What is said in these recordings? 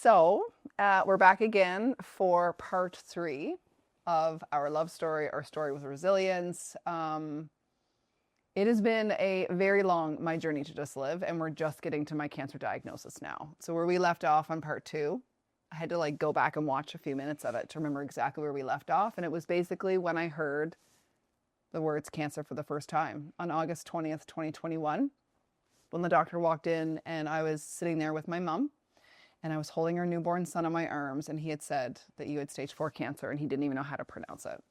We're back again for part 3 of our love story, our story with resilience. It has been a very long, my journey to just live, and we're just getting to my cancer diagnosis now. So where we left off on part 2, I had to go back and watch a few minutes of it to remember exactly where we left off. And it was basically when I heard the words cancer for the first time on August 20th, 2021, when the doctor walked in and I was sitting there with my mom. And I was holding our newborn son on my arms, and he had said that you had stage 4 cancer, and he didn't even know how to pronounce it.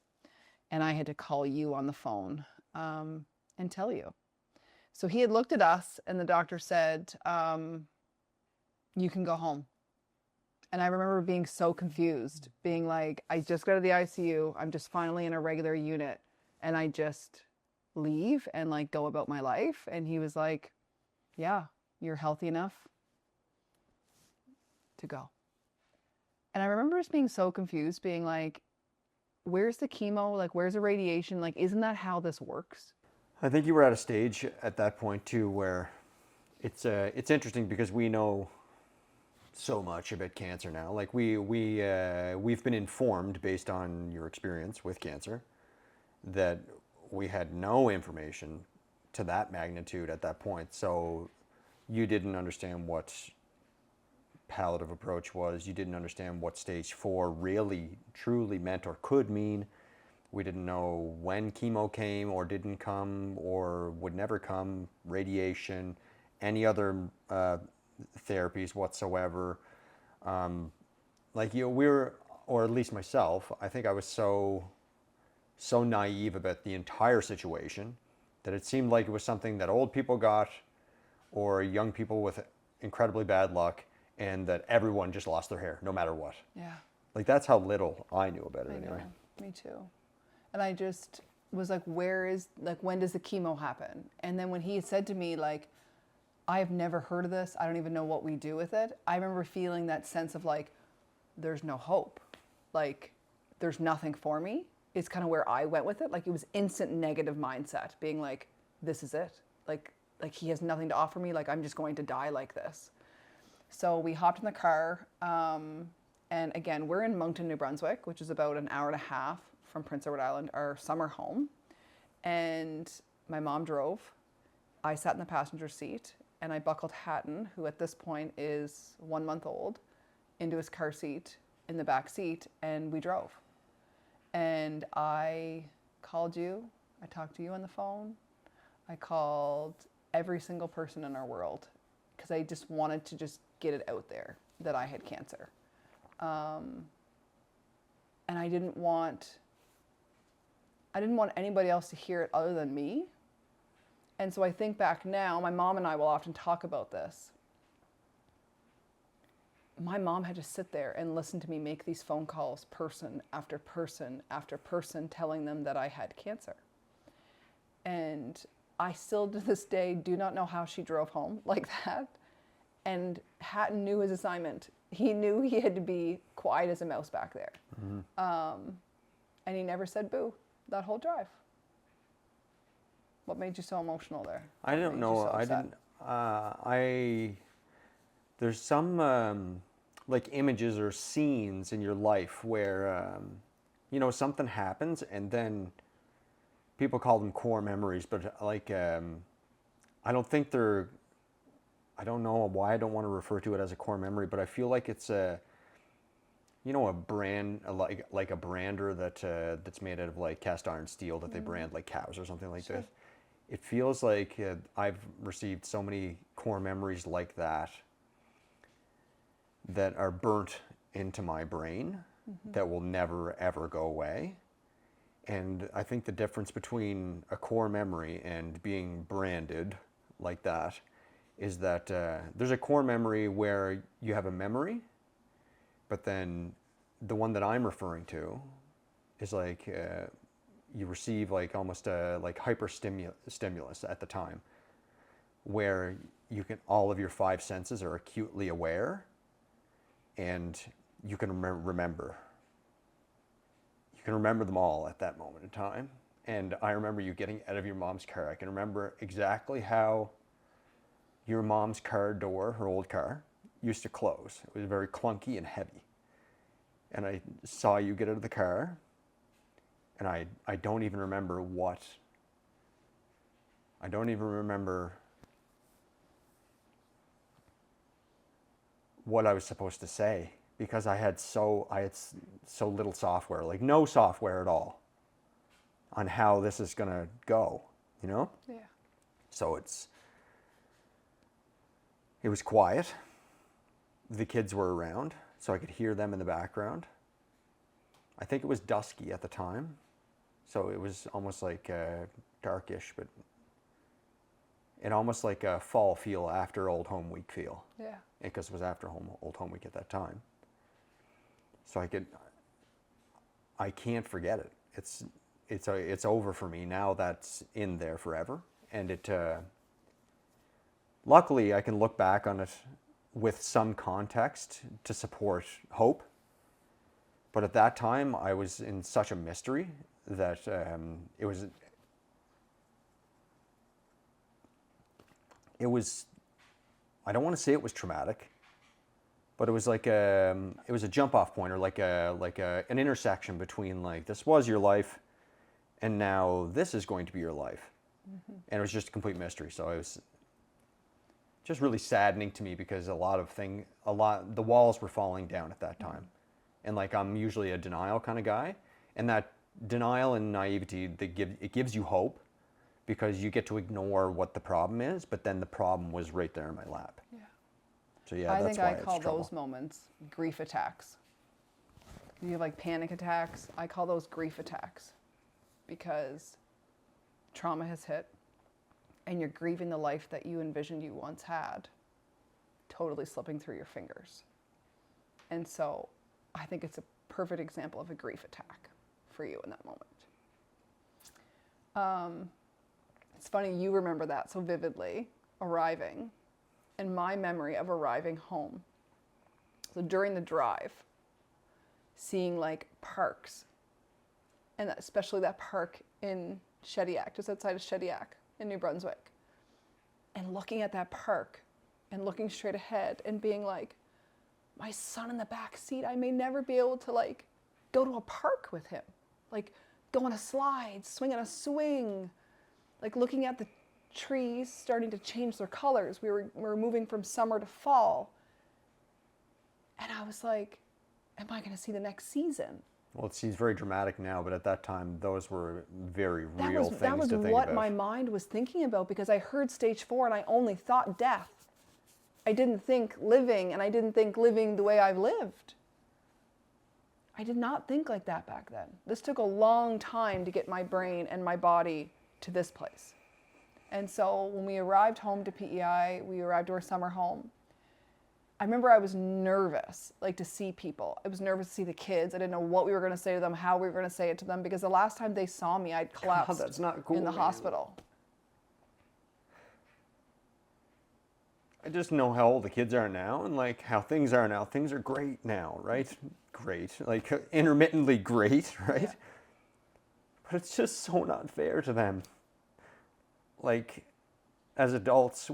And I had to call you on the phone and tell you. So he had looked at us, and the doctor said, you can go home. And I remember being so confused, being like, I just got to the ICU. I'm just finally in a regular unit, and I just leave and go about my life. And he was like, yeah, you're healthy enough to go. And I remember just being so confused, being like, where's the chemo? Where's the radiation? Isn't that how this works? I think you were at a stage at that point too where it's interesting because we know so much about cancer now. We've been informed based on your experience with cancer that we had no information to that magnitude at that point. So you didn't understand what palliative approach was. You didn't understand what stage 4 really truly meant or could mean. We didn't know when chemo came or didn't come or would never come, radiation, any other therapies whatsoever. We're, or at least myself, I think I was so naive about the entire situation that it seemed like it was something that old people got or young people with incredibly bad luck, and that everyone just lost their hair no matter what. Yeah. That's how little I knew about it anyway. Me too. And I just was like, when does the chemo happen? And then when he said to me, I have never heard of this, I don't even know what we do with it, I remember feeling that sense of there's no hope. There's nothing for me. It's kind of where I went with it. It was instant negative mindset, being like, this is it. He has nothing to offer me. I'm just going to die like this. So we hopped in the car, and again, we're in Moncton, New Brunswick, which is about an hour and a half from Prince Edward Island, our summer home. And my mom drove. I sat in the passenger seat, and I buckled Hatton, who at this point is 1 month old, into his car seat in the back seat, and we drove. And I called you. I talked to you on the phone. I called every single person in our world because I just wanted to just get it out there that I had cancer. And I didn't want anybody else to hear it other than me. And so I think back now, my mom and I will often talk about this. My mom had to sit there and listen to me make these phone calls, person after person after person, telling them that I had cancer. And I still to this day do not know how she drove home like that. And Hatton knew his assignment. He knew he had to be quiet as a mouse back there. Mm-hmm. And he never said boo that whole drive. What made you so emotional there? I don't know. There's some images or scenes in your life where, something happens and then people call them core memories, but I don't think they're, I don't know why I don't want to refer to it as a core memory, but I feel like it's a brand, like a brander that's made out of cast iron steel that they brand cows or something like this. It feels like I've received so many core memories like that are burnt into my brain that will never ever go away. And I think the difference between a core memory and being branded like that is that there's a core memory where you have a memory, but then the one that I'm referring to is you receive almost a hyper stimulus at the time, where all of your 5 senses are acutely aware, and you can remember. You can remember them all at that moment in time. And I remember you getting out of your mom's car. I can remember exactly how your mom's car door, her old car, used to close. It was very clunky and heavy. And I saw you get out of the car, and I don't even remember I don't even remember what I was supposed to say, because I had so little software, like no software at all on how this is going to go, you know? Yeah. So it was quiet. The kids were around, so I could hear them in the background. I think it was dusky at the time, so it was almost like darkish, but it almost like a fall feel after Old Home Week feel. Yeah. Because it was after Old Home Week at that time. So I can't forget it. It's over for me now. That's in there forever, and luckily I can look back on it with some context to support hope. But at that time, I was in such a mystery that it was, I don't want to say it was traumatic, but it was like it was a jump off point, or like an intersection between, like, this was your life and now this is going to be your life. Mm-hmm. And it was just a complete mystery. So it was just really saddening to me, because the walls were falling down at that time. Mm-hmm. And like, I'm usually a denial kind of guy, and that denial and naivety, it gives you hope, because you get to ignore what the problem is, but then the problem was right there in my lap. Yeah. So yeah, I that's think why I call it's trouble. those moments grief attacks. You have like panic attacks. I call those grief attacks, because trauma has hit and you're grieving the life that you envisioned you once had, totally slipping through your fingers. And so I think it's a perfect example of a grief attack for you in that moment. It's funny you remember that so vividly, arriving, and my memory of arriving home. So during the drive, seeing like parks, and especially that park in Shediac, just outside of Shediac in New Brunswick, and looking at that park and looking straight ahead and being like, my son in the back seat, I may never be able to like go to a park with him, like go on a slide, swing on a swing, like looking at the trees starting to change their colors. We were moving from summer to fall. And I was like, am I going to see the next season? Well, it seems very dramatic now, but at that time, those were very real things to think That was about. what my mind was thinking about, because I heard stage 4 and I only thought death. I didn't think living, and I didn't think living the way I've lived. I did not think like that back then. This took a long time to get my brain and my body to this place. And so when we arrived home to PEI, we arrived to our summer home. I remember I was nervous, like, to see people. I was nervous to see the kids. I didn't know what we were going to say to them, how we were going to say it to them, because the last time they saw me, I'd collapsed that's not cool, in the man. hospital. I just know how old the kids are now, and like how things are now. Things are great now, right? Great, like intermittently great, right? Yeah. But it's just so not fair to them. Like, as adults,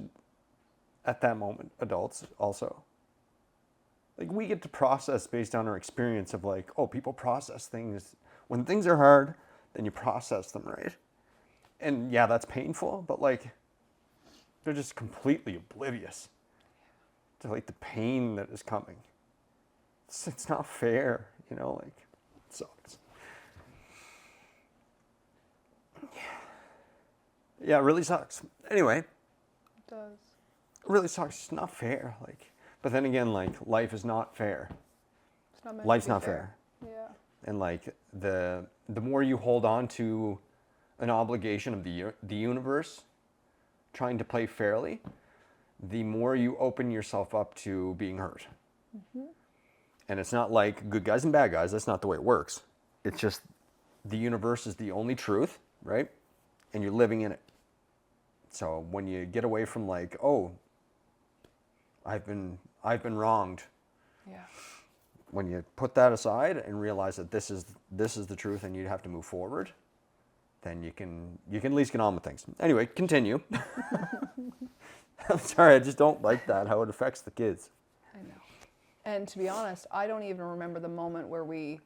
at that moment, adults also. Like, we get to process based on our experience of like, oh, people process things. When things are hard, then you process them, right? And yeah, that's painful, but like, they're just completely oblivious to like the pain that is coming. It's not fair, you know, like, it sucks. Yeah, it really sucks. Anyway. It does. It really sucks. It's not fair. Like, but then again, like, life is not fair. It's not meant to Life's be not fair. fair. Yeah. And like, the more you hold on to an obligation of the universe, trying to play fairly, the more you open yourself up to being hurt. Mm-hmm. And it's not like good guys and bad guys. That's not the way it works. It's just the universe is the only truth, right? And you're living in it. So when you get away from like, oh, I've been wronged. Yeah. When you put that aside and realize that this is the truth and you have to move forward, then you can at least get on with things. Anyway, continue. I'm sorry, I just don't like that, how it affects the kids. I And to be honest, I don't even remember the moment where we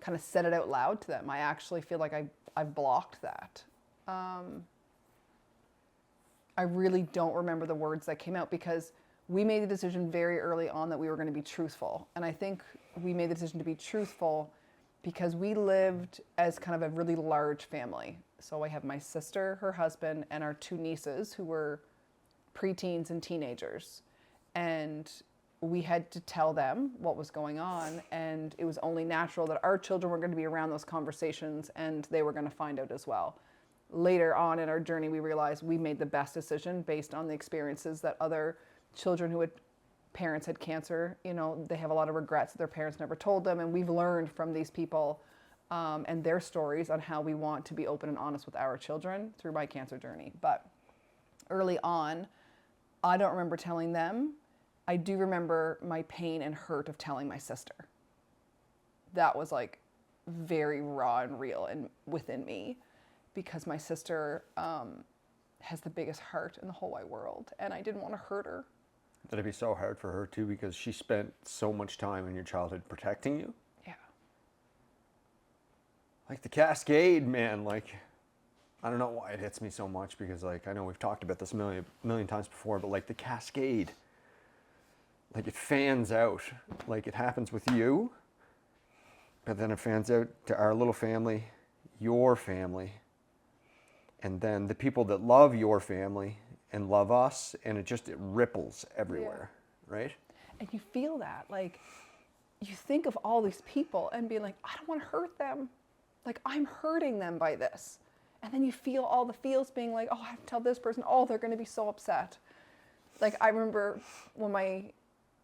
kind of said it out loud to them. I actually feel like I've blocked that. I really don't remember the words that came out because we made the decision very early on that we were going to be truthful. And I think we made the decision to be truthful because we lived as kind of a really large family. So I have my sister, her husband, and our 2 nieces who were preteens and teenagers. And we had to tell them what was going on, and it was only natural that our children were going to be around those conversations and they were going to find out as well. Later on in our journey, we realized we made the best decision based on the experiences that other children who had parents had cancer, you know, they have a lot of regrets that their parents never told them, and we've learned from these people and their stories on how we want to be open and honest with our children through my cancer journey. But early on, I don't remember telling them. I do remember my pain and hurt of telling my sister. That was like very raw and real and within me because my sister has the biggest heart in the whole wide world, and I didn't want to hurt her. That'd be so hard for her too, because she spent so much time in your childhood protecting you. Yeah. Like the cascade, man, like, I don't know why it hits me so much because, like, I know we've talked about this a million times before, but like the cascade, like it fans out. Like it happens with you, but then it fans out to our little family, your family, and then the people that love your family and love us, and it ripples everywhere, right? And you feel that, like, you think of all these people and being like, I don't want to hurt them. Like, I'm hurting them by this. And then you feel all the feels being like, oh, I have to tell this person, oh, they're going to be so upset. Like, I remember when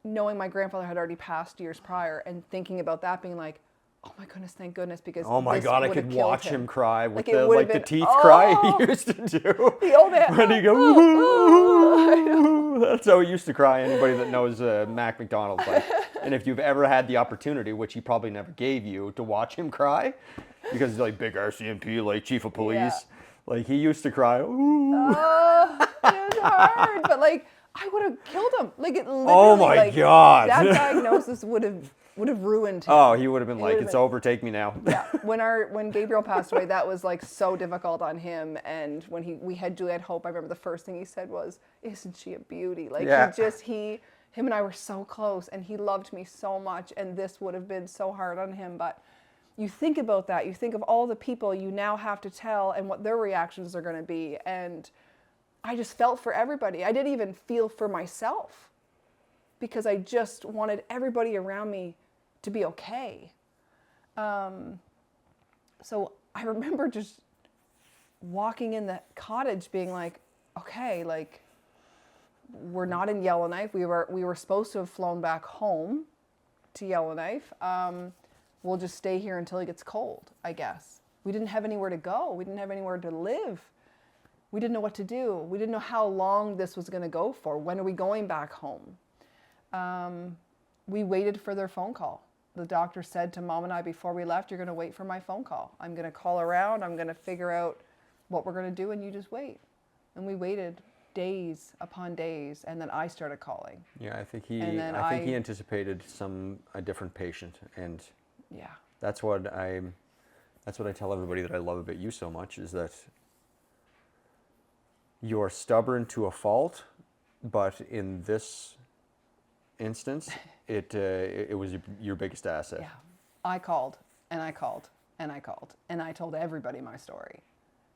knowing my grandfather had already passed years prior and thinking about that, being like, oh my goodness, thank goodness, because oh my this God, I would have could killed watch him cry with Like, the been, teeth oh, cry he used to do. The old man. When he go, ooh, that's how he used to cry. Anybody that knows Mac McDonald's, like, and if you've ever had the opportunity, which he probably never gave you, to watch him cry, because he's like big RCMP, like chief of police, Yeah. like he used to cry. Ooh. Oh, it was hard, but like I would have killed him. Like it literally. Oh my like, God. That diagnosis would have ruined him. Oh, he would have been like, it's over, take me now. Yeah. When Gabriel passed away, that was like so difficult on him. And when we had Juliet Hope, I remember the first thing he said was, "Isn't she a beauty?" Like Yeah. him and I were so close, and he loved me so much, and this would have been so hard on him. But you think about that. You think of all the people you now have to tell and what their reactions are going to be. And I just felt for everybody. I didn't even feel for myself because I just wanted everybody around me to be okay. So I remember just walking in the cottage being like, okay, like we're not in Yellowknife. We were supposed to have flown back home to Yellowknife. We'll just stay here until it gets cold, I guess. We didn't have anywhere to go. We didn't have anywhere to live. We didn't know what to do. We didn't know how long this was going to go for. When are we going back home? We waited for their phone call. The doctor said to Mom and I before we left, you're going to wait for my phone call. I'm going to call around. I'm going to figure out what we're going to do, and you just wait. And we waited days upon days, and then I started calling. Yeah, I think he anticipated a different patient, and yeah, that's what I tell everybody that I love about you so much, is that you're stubborn to a fault, but in this instance, it was your biggest asset. yeah. I called and I called and I called and I told everybody my story.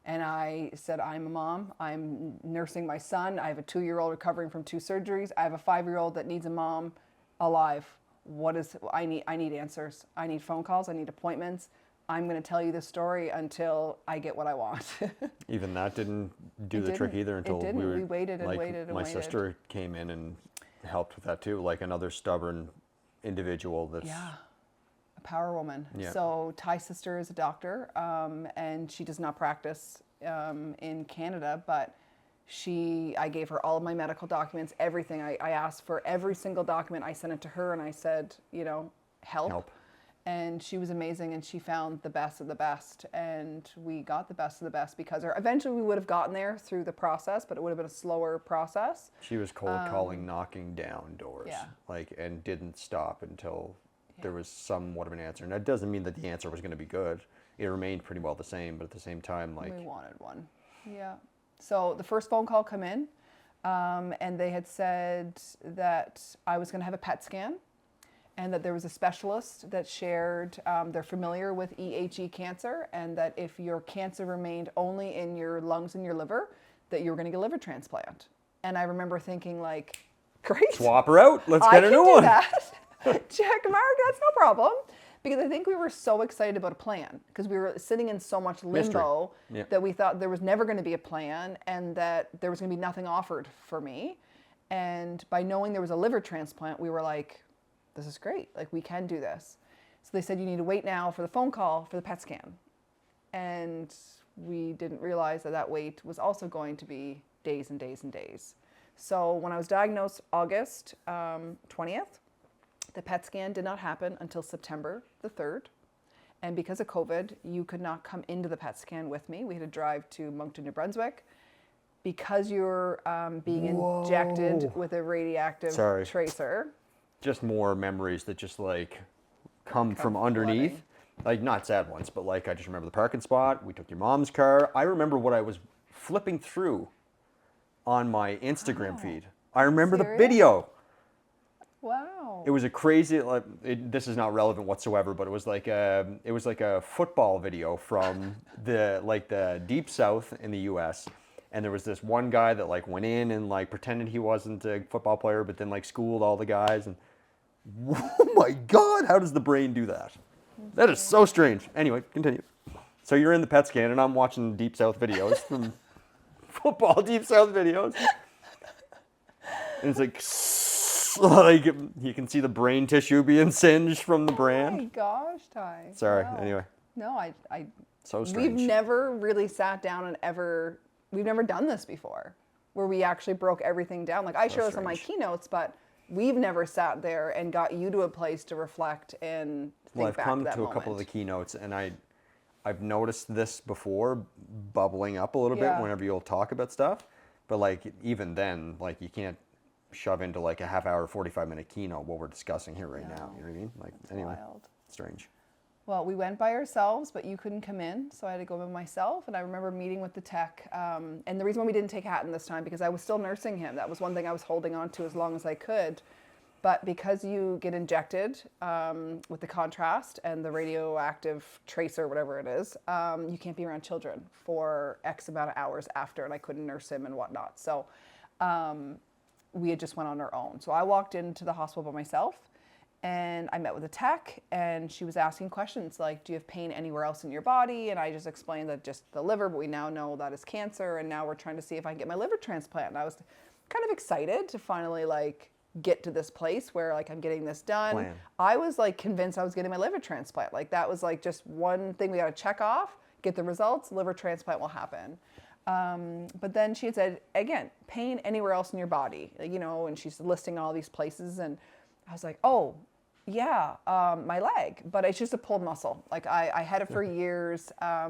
And I said, I'm a mom. I'm nursing my son. I have a 2-year-old recovering from 2 surgeries. I have a 5-year-old that needs a mom alive. I need answers. I need phone calls. I need appointments. I'm going to tell you this story until I get what I want. Even that didn't do the trick either until we waited and waited and my waited. sister came in and helped with that too, like another stubborn individual that's... Yeah, a power woman. Yeah. So Ty's sister is a doctor, and she does not practice in Canada, but I gave her all of my medical documents, everything. I asked for every single document. I sent it to her and I said, help. And she was amazing, and she found the best of the best, and we got the best of the best because of her. Eventually we would have gotten there through the process, but it would have been a slower process. She was cold calling, knocking down doors, Yeah. like, and didn't stop until there was somewhat of an answer. And that doesn't mean that the answer was going to be good. It remained pretty well the same, but at the same time, like, We wanted one. Yeah. So the first phone call come in, and they had said that I was going to have a PET scan, and that there was a specialist that shared, they're familiar with EHE cancer, and that if your cancer remained only in your lungs and your liver, that you were going to get a liver transplant. And I remember thinking, like, great. swap her out. Let's I get a can new do one. that. Check mark, that's no problem. Because I think we were so excited about a plan because we were sitting in so much limbo Yeah. that we thought there was never going to be a plan and that there was going to be nothing offered for me. And by knowing there was a liver transplant, we were like, this is great. Like, we can do this. So they said, you need to wait now for the phone call for the PET scan. And we didn't realize that that wait was also going to be days and days and days. So when I was diagnosed August 20th, the PET scan did not happen until September the 3rd. And because of COVID, you could not come into the PET scan with me. We had to drive to Moncton, New Brunswick. Because you're being injected with a radioactive Sorry. tracer. Just more memories that just like come from underneath. flooding. Like, not sad ones, but like, I just remember the parking spot. We took your mom's car. I remember what I was flipping through on my Instagram feed. I remember the Serious? video. Wow. It was a crazy, like, this is not relevant whatsoever, but it was like a football video from the deep south in the U.S. And there was this one guy that like went in and like pretended he wasn't a football player, but then like schooled all the guys. And oh my God, how does the brain do that? That is so strange. Anyway, continue. So you're in the PET scan, and I'm watching deep south videos from football deep south videos, and it's like you can see the brain tissue being singed from the Oh my brand. gosh, Ty. Sorry. Wow. Anyway, No, I so we've strange. never really sat down and we've never done this before, where we actually broke everything down. Like, I share this on my strange. keynotes, but we've never sat there and got you to a place to reflect and think Well, I've back come to that to a couple of the moment. keynotes, and I've noticed this before bubbling up a little Yeah. bit whenever you'll talk about stuff. But like, even then, like, you can't shove into like a half hour, 45-minute keynote what we're discussing here right now. You know what I mean? Like, anyway, Wild. strange. Well, we went by ourselves, but you couldn't come in, so I had to go by myself. And I remember meeting with the tech. And the reason why we didn't take Hatton this time, because I was still nursing him. That was one thing I was holding on to as long as I could. But because you get injected with the contrast and the radioactive tracer, whatever it is, you can't be around children for X amount of hours after, and I couldn't nurse him and whatnot. So we had just went on our own. So I walked into the hospital by myself, and I met with a tech, and she was asking questions like, do you have pain anywhere else in your body? And I just explained that just the liver, but we now know that is cancer, and now we're trying to see if I can get my liver transplant. And I was kind of excited to finally like get to this place where like I'm getting this done. Plan. I was like convinced I was getting my liver transplant. Like, that was like just one thing we got to check off, get the results, liver transplant will happen. But then she had said, again, pain anywhere else in your body, you know, and she's listing all these places. And I was like, oh, yeah, my leg, but it's just a pulled muscle. Like, I had it for years. I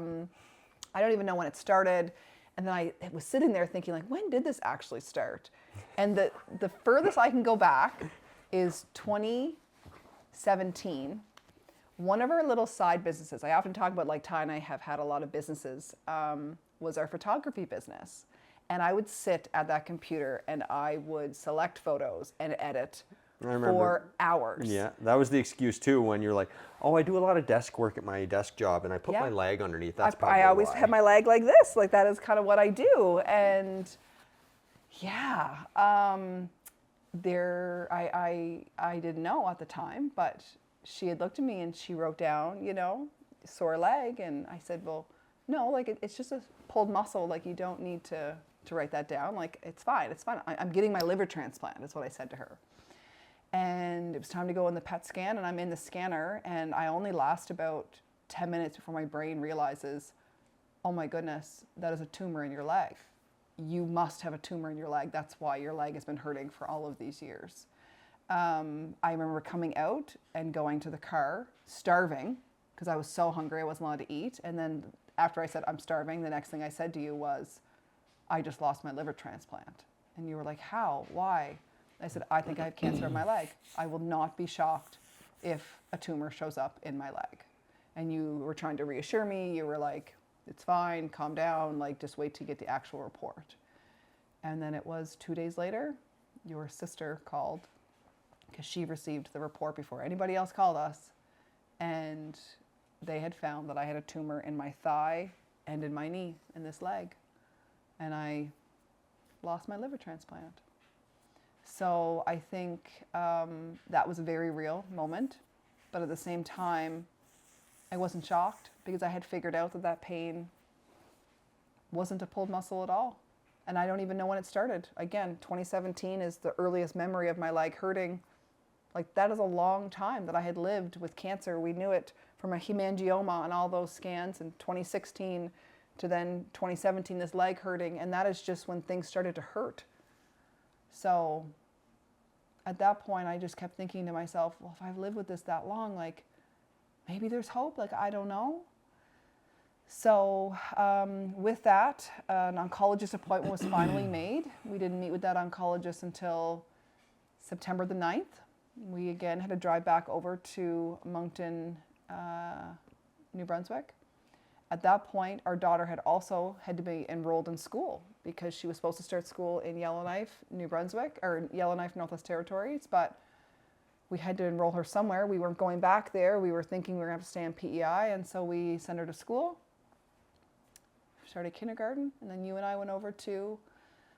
don't even know when it started. And then I was sitting there thinking, like, when did this actually start? And the furthest I can go back is 2017. One of our little side businesses, I often talk about, like, Ty and I have had a lot of businesses, was our photography business. And I would sit at that computer and I would select photos and edit for hours. Yeah, that was the excuse too when you're like, oh, I do a lot of desk work at my desk job, and I put Yeah. my leg underneath. That's probably I always why. have my leg like this. Like, that is kind of what I do. And yeah, I didn't know at the time, but she had looked at me and she wrote down, you know, sore leg. And I said, well, no, like, it's just a pulled muscle. Like, you don't need to write that down. Like, it's fine. It's fine. I'm getting my liver transplant is what I said to her. And it was time to go in the PET scan, and I'm in the scanner, and I only last about 10 minutes before my brain realizes, oh my goodness, that is a tumor in your leg. You must have a tumor in your leg. That's why your leg has been hurting for all of these years. I remember coming out and going to the car, starving, because I was so hungry I wasn't allowed to eat. And then after I said, I'm starving, the next thing I said to you was, I just lost my liver transplant. And you were like, how? Why? I said, I think I have cancer in my leg. I will not be shocked if a tumor shows up in my leg. And you were trying to reassure me. You were like, it's fine, calm down, like just wait to get the actual report. And then it was 2 days later, your sister called because she received the report before anybody else called us. And they had found that I had a tumor in my thigh and in my knee, in this leg. And I lost my liver transplant. So I think that was a very real moment. But at the same time, I wasn't shocked because I had figured out that that pain wasn't a pulled muscle at all. And I don't even know when it started. Again, 2017 is the earliest memory of my leg hurting. Like, that is a long time that I had lived with cancer. We knew it from a hemangioma and all those scans in 2016 to then 2017, this leg hurting. And that is just when things started to hurt. So at that point, I just kept thinking to myself, well, if I've lived with this that long, like, maybe there's hope. Like, I don't know. So with that, an oncologist appointment was finally made. We didn't meet with that oncologist until September the 9th. We again had to drive back over to Moncton, New Brunswick. At that point, our daughter had also had to be enrolled in school because she was supposed to start school in Yellowknife, New Brunswick, or Yellowknife, Northwest Territories, but we had to enroll her somewhere. We weren't going back there. We were thinking we were going to have to stay in PEI, and so we sent her to school, started kindergarten, and then you and I went over to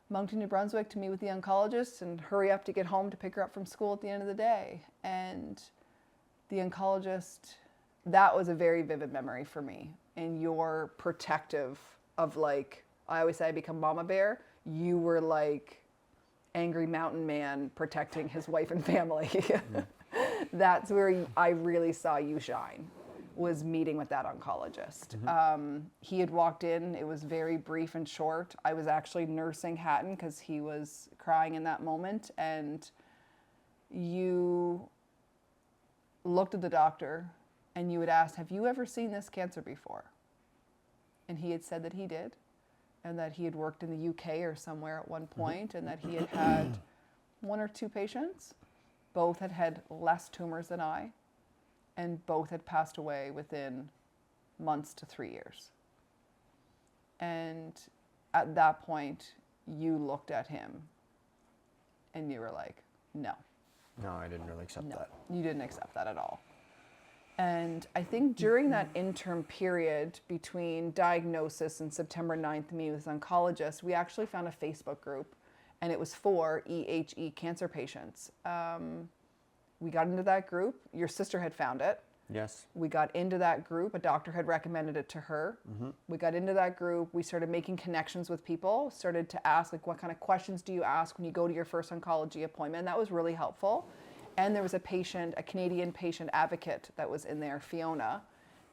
Moncton, New Brunswick to meet with the oncologist and hurry up to get home to pick her up from school at the end of the day. And the oncologist, that was a very vivid memory for me. And you're protective of, like, I always say I become mama bear. You were like angry mountain man protecting his wife and family. That's where I really saw you shine, was meeting with that oncologist. He had walked in, it was very brief and short. I was actually nursing Hatton because he was crying in that moment. And you looked at the doctor and you had asked, have you ever seen this cancer before? And he had said that he did, and that he had worked in the UK or somewhere at one point, and that he had had 1 or 2 patients. Both had had less tumors than I, and both had passed away within months to 3 years. And at that point, you looked at him and you were like, no. No, I didn't really accept that. You didn't accept that at all. And I think during that interim period between diagnosis and September 9th, meeting with an oncologist, we actually found a Facebook group, and it was for EHE cancer patients. We got into that group. Your sister had found it. Yes. We got into that group. A doctor had recommended it to her. We got into that group. We started making connections with people, started to ask, like, what kind of questions do you ask when you go to your first oncology appointment? And that was really helpful. And there was a patient, a Canadian patient advocate that was in there, Fiona,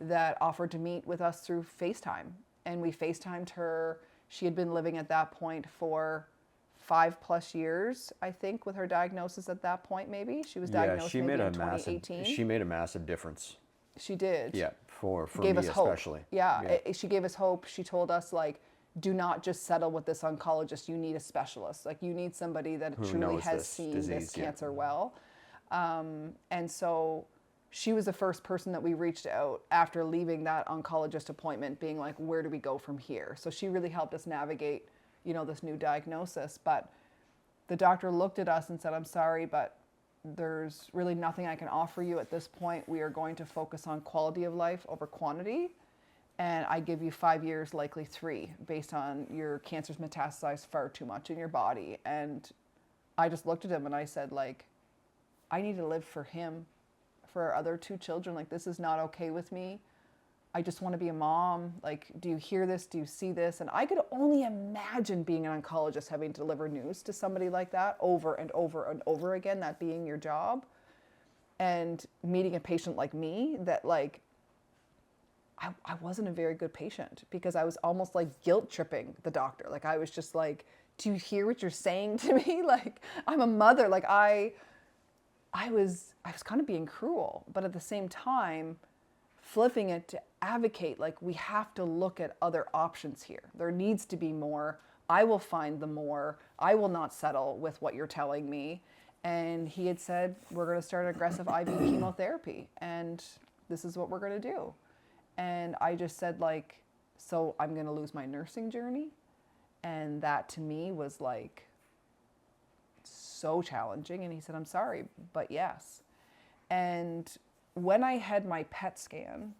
that offered to meet with us through FaceTime. And we FaceTimed her. She had been living at that point for 5+ years, I think, with her diagnosis at that point, maybe. She was diagnosed maybe in 2018. She made a massive difference. She did. Yeah, for gave me us hope. especially. Yeah, she gave us hope. She told us, like, do not just settle with this oncologist. You need a specialist. Like, you need somebody that Who truly knows has this seen disease, this cancer well. And so she was the first person that we reached out after leaving that oncologist appointment, being like, where do we go from here? So she really helped us navigate, you know, this new diagnosis. But the doctor looked at us and said, I'm sorry, but there's really nothing I can offer you at this point. We are going to focus on quality of life over quantity. And I give you 5 years, likely 3, based on your cancer's metastasized far too much in your body. And I just looked at him and I said, like, I need to live for him, for our other 2 children. Like, this is not okay with me. I just want to be a mom. Like, do you hear this? Do you see this? And I could only imagine being an oncologist having to deliver news to somebody like that over and over and over again, that being your job. And meeting a patient like me that, like, I wasn't a very good patient because I was almost like guilt tripping the doctor. Like, I was just like, do you hear what you're saying to me? Like, I'm a mother. Like, I was kind of being cruel, but at the same time, flipping it to advocate, like, we have to look at other options here. There needs to be more. I will find the more. I will not settle with what you're telling me. And he had said, we're going to start aggressive IV chemotherapy, and this is what we're going to do. And I just said, like, so I'm going to lose my nursing journey? And that to me was like so challenging. And he said, I'm sorry, but yes. And when I had my PET scan,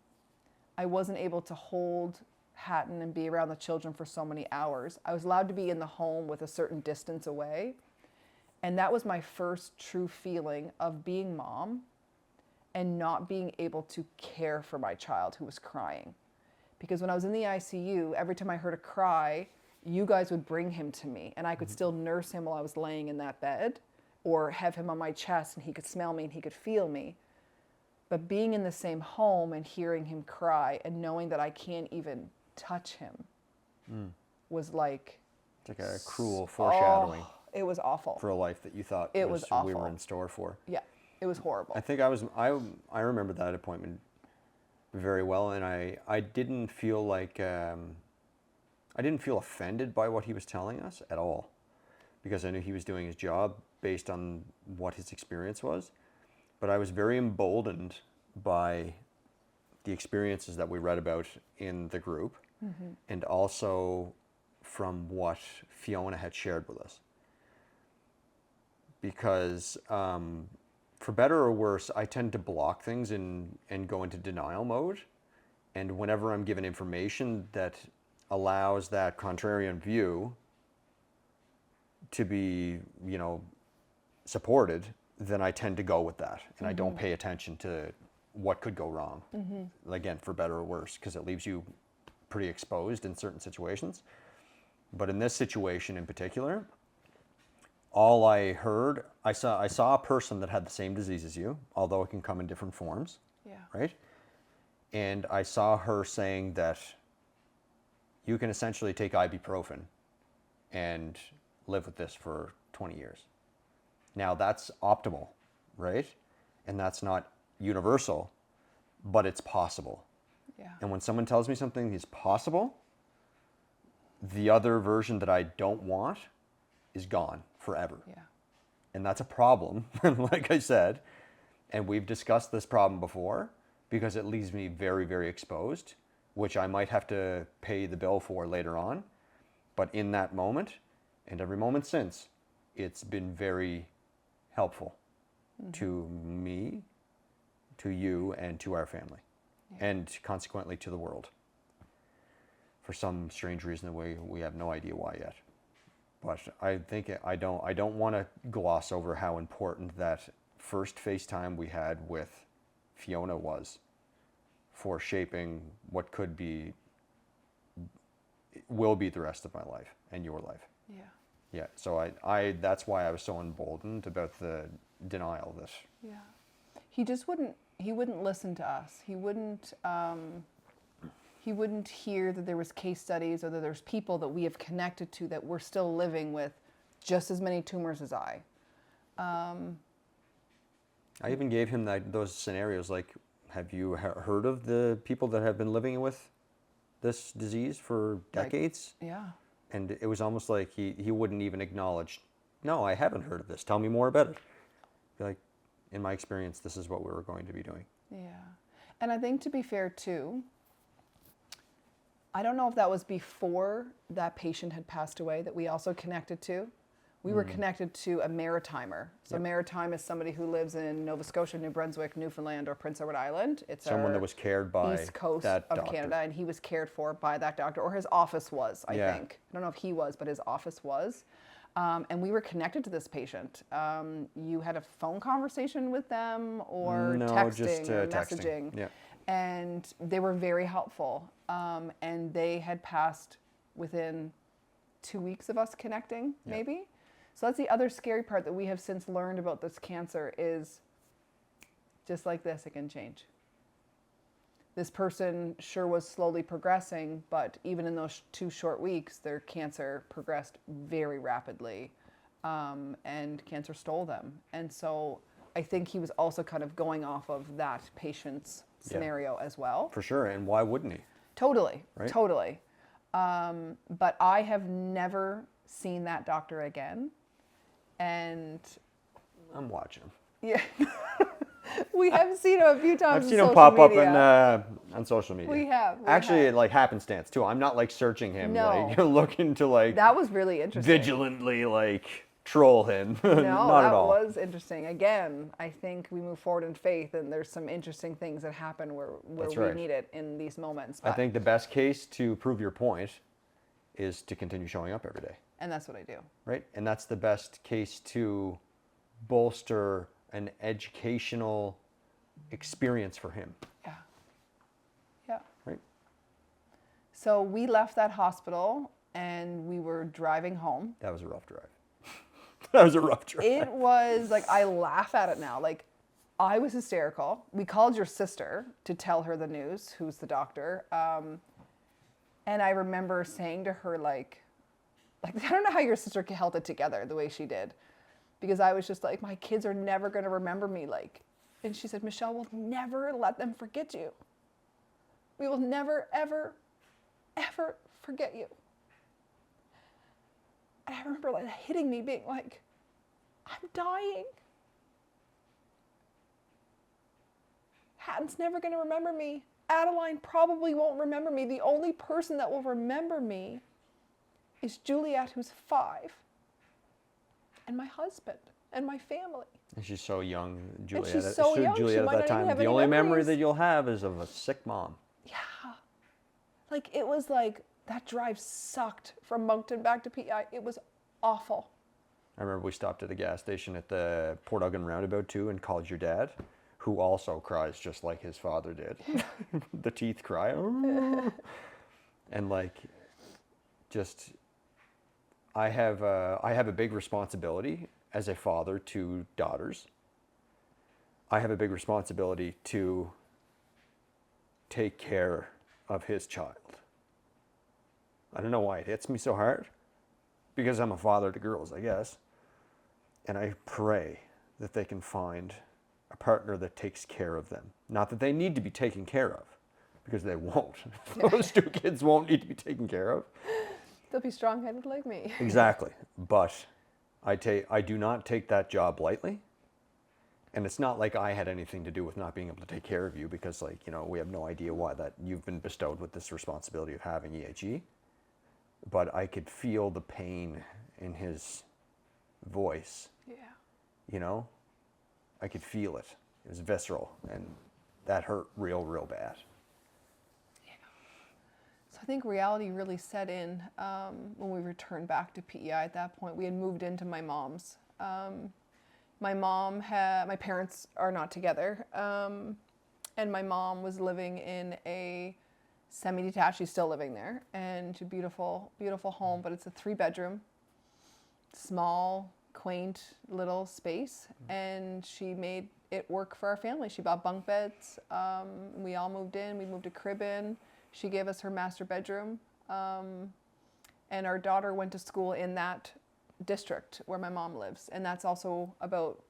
I wasn't able to hold Hatton and be around the children for so many hours. I was allowed to be in the home with a certain distance away. And that was my first true feeling of being mom and not being able to care for my child who was crying. Because when I was in the ICU, every time I heard a cry, you guys would bring him to me, and I could still nurse him while I was laying in that bed, or have him on my chest and he could smell me and he could feel me. But being in the same home and hearing him cry and knowing that I can't even touch him was like... It's like a cruel foreshadowing. Oh, it was awful. For a life that you thought It was we were awful. in store for. Yeah, it was horrible. I think I remember that appointment very well, and I didn't feel like I didn't feel offended by what he was telling us at all, because I knew he was doing his job based on what his experience was. But I was very emboldened by the experiences that we read about in the group, and also from what Fiona had shared with us. Because for better or worse, I tend to block things and go into denial mode. And whenever I'm given information that allows that contrarian view to be, supported, then I tend to go with that. And I don't pay attention to what could go wrong. Again, for better or worse, because it leaves you pretty exposed in certain situations. But in this situation in particular, all I heard, I saw a person that had the same disease as you, although it can come in different forms. Yeah. Right? And I saw her saying that you can essentially take ibuprofen and live with this for 20 years. Now that's optimal, right? And that's not universal, but it's possible. Yeah. And when someone tells me something is possible, the other version that I don't want is gone forever. Yeah. And that's a problem, like I said. And we've discussed this problem before, because it leaves me very, very exposed, which I might have to pay the bill for later on. But in that moment, and every moment since, it's been very helpful to me, to you, and to our family, and consequently to the world. For some strange reason, we have no idea why yet. But I think I don't want to gloss over how important that first FaceTime we had with Fiona was for shaping what will be the rest of my life and your life. Yeah. Yeah. So I that's why I was so emboldened about the denial that. Yeah. He just wouldn't listen to us. He wouldn't hear that there was case studies or that there's people that we have connected to that we're still living with just as many tumors as I. I even gave him those scenarios, like, have you heard of the people that have been living with this disease for decades? Yeah. And it was almost like he wouldn't even acknowledge, no, I haven't heard of this. Tell me more about it. Be like, in my experience, this is what we were going to be doing. Yeah. And I think, to be fair too, I don't know if that was before that patient had passed away that we also connected to. We were connected to a maritimer. So a maritime is somebody who lives in Nova Scotia, New Brunswick, Newfoundland, or Prince Edward Island. It's Someone that was cared by East Coast that of doctor. Canada, and he was cared for by that doctor, or his office was, I Yeah. think. I don't know if he was, but his office was. And we were connected to this patient. You had a phone conversation with them, or No, texting, just or texting. messaging. Yeah. And they were very helpful. And they had passed within 2 weeks of us connecting, maybe. So that's the other scary part that we have since learned about this cancer, is just like this, it can change. This person sure was slowly progressing, but even in those 2 short weeks, their cancer progressed very rapidly, and cancer stole them. And so I think he was also kind of going off of that patient's scenario as well. For sure. And why wouldn't he? Totally, Right? totally. But I have never seen that doctor again. And I'm watching him. yeah, we have seen him a few times. I've seen on him pop social up media. on social media. We have. Actually, it like happenstance too. I'm not like searching him, No. like looking to like That was really interesting. vigilantly like troll him. No, Not that at all. was interesting. Again, I think we move forward in faith, and there's some interesting things that happen where That's we right. need it in these moments. I think the best case to prove your point is to continue showing up every day, and that's what I do. right? And that's the best case to bolster an educational experience for him, Yeah. Yeah. right? So we left that hospital and we were driving home. That was a rough drive. That was a rough drive. It was like, I laugh at it now. Like, I was hysterical. We called your sister to tell her the news, who's the doctor. And I remember saying to her, like, I don't know how your sister held it together the way she did. Because I was just like, my kids are never going to remember me. Like, and she said, Michelle, we'll never let them forget you. We will never, ever, ever forget you. And I remember like hitting me, being like, I'm dying. Hatton's never going to remember me. Adeline probably won't remember me. The only person that will remember me is Juliet, who's 5, and my husband, and my family. And she's so young, Juliet. she's so young, she Juliet might at not that even time. have The any only memory memories. that you'll have is of a sick mom. Yeah. Like, it was like, that drive sucked from Moncton back to PEI. It was awful. I remember we stopped at a gas station at the Port Elgin roundabout too and called your dad, who also cries just like his father did. The teeth cry. And like, just, I have a big responsibility as a father to daughters. I have a big responsibility to take care of his child. I don't know why it hits me so hard, because I'm a father to girls, I guess. And I pray that they can find a partner that takes care of them. Not that they need to be taken care of, because they won't. Those 2 kids won't need to be taken care of. They'll be strong-headed like me. Exactly. But I do not take that job lightly. And it's not like I had anything to do with not being able to take care of you, because like, you know, we have no idea why that you've been bestowed with this responsibility of having EHE. But I could feel the pain in his voice. Yeah. You know, I could feel it. It was visceral, and that hurt real, real bad. Yeah. So I think reality really set in when we returned back to PEI at that point. We had moved into my mom's. My parents are not together. And my mom was living in a semi-detached, she's still living there, and a beautiful, beautiful home, but it's a 3-bedroom, small, quaint little space, and she made it work for our family. She bought bunk beds. We all moved in. We moved a crib in. She gave us her master bedroom, and our daughter went to school in that district where my mom lives, and that's also about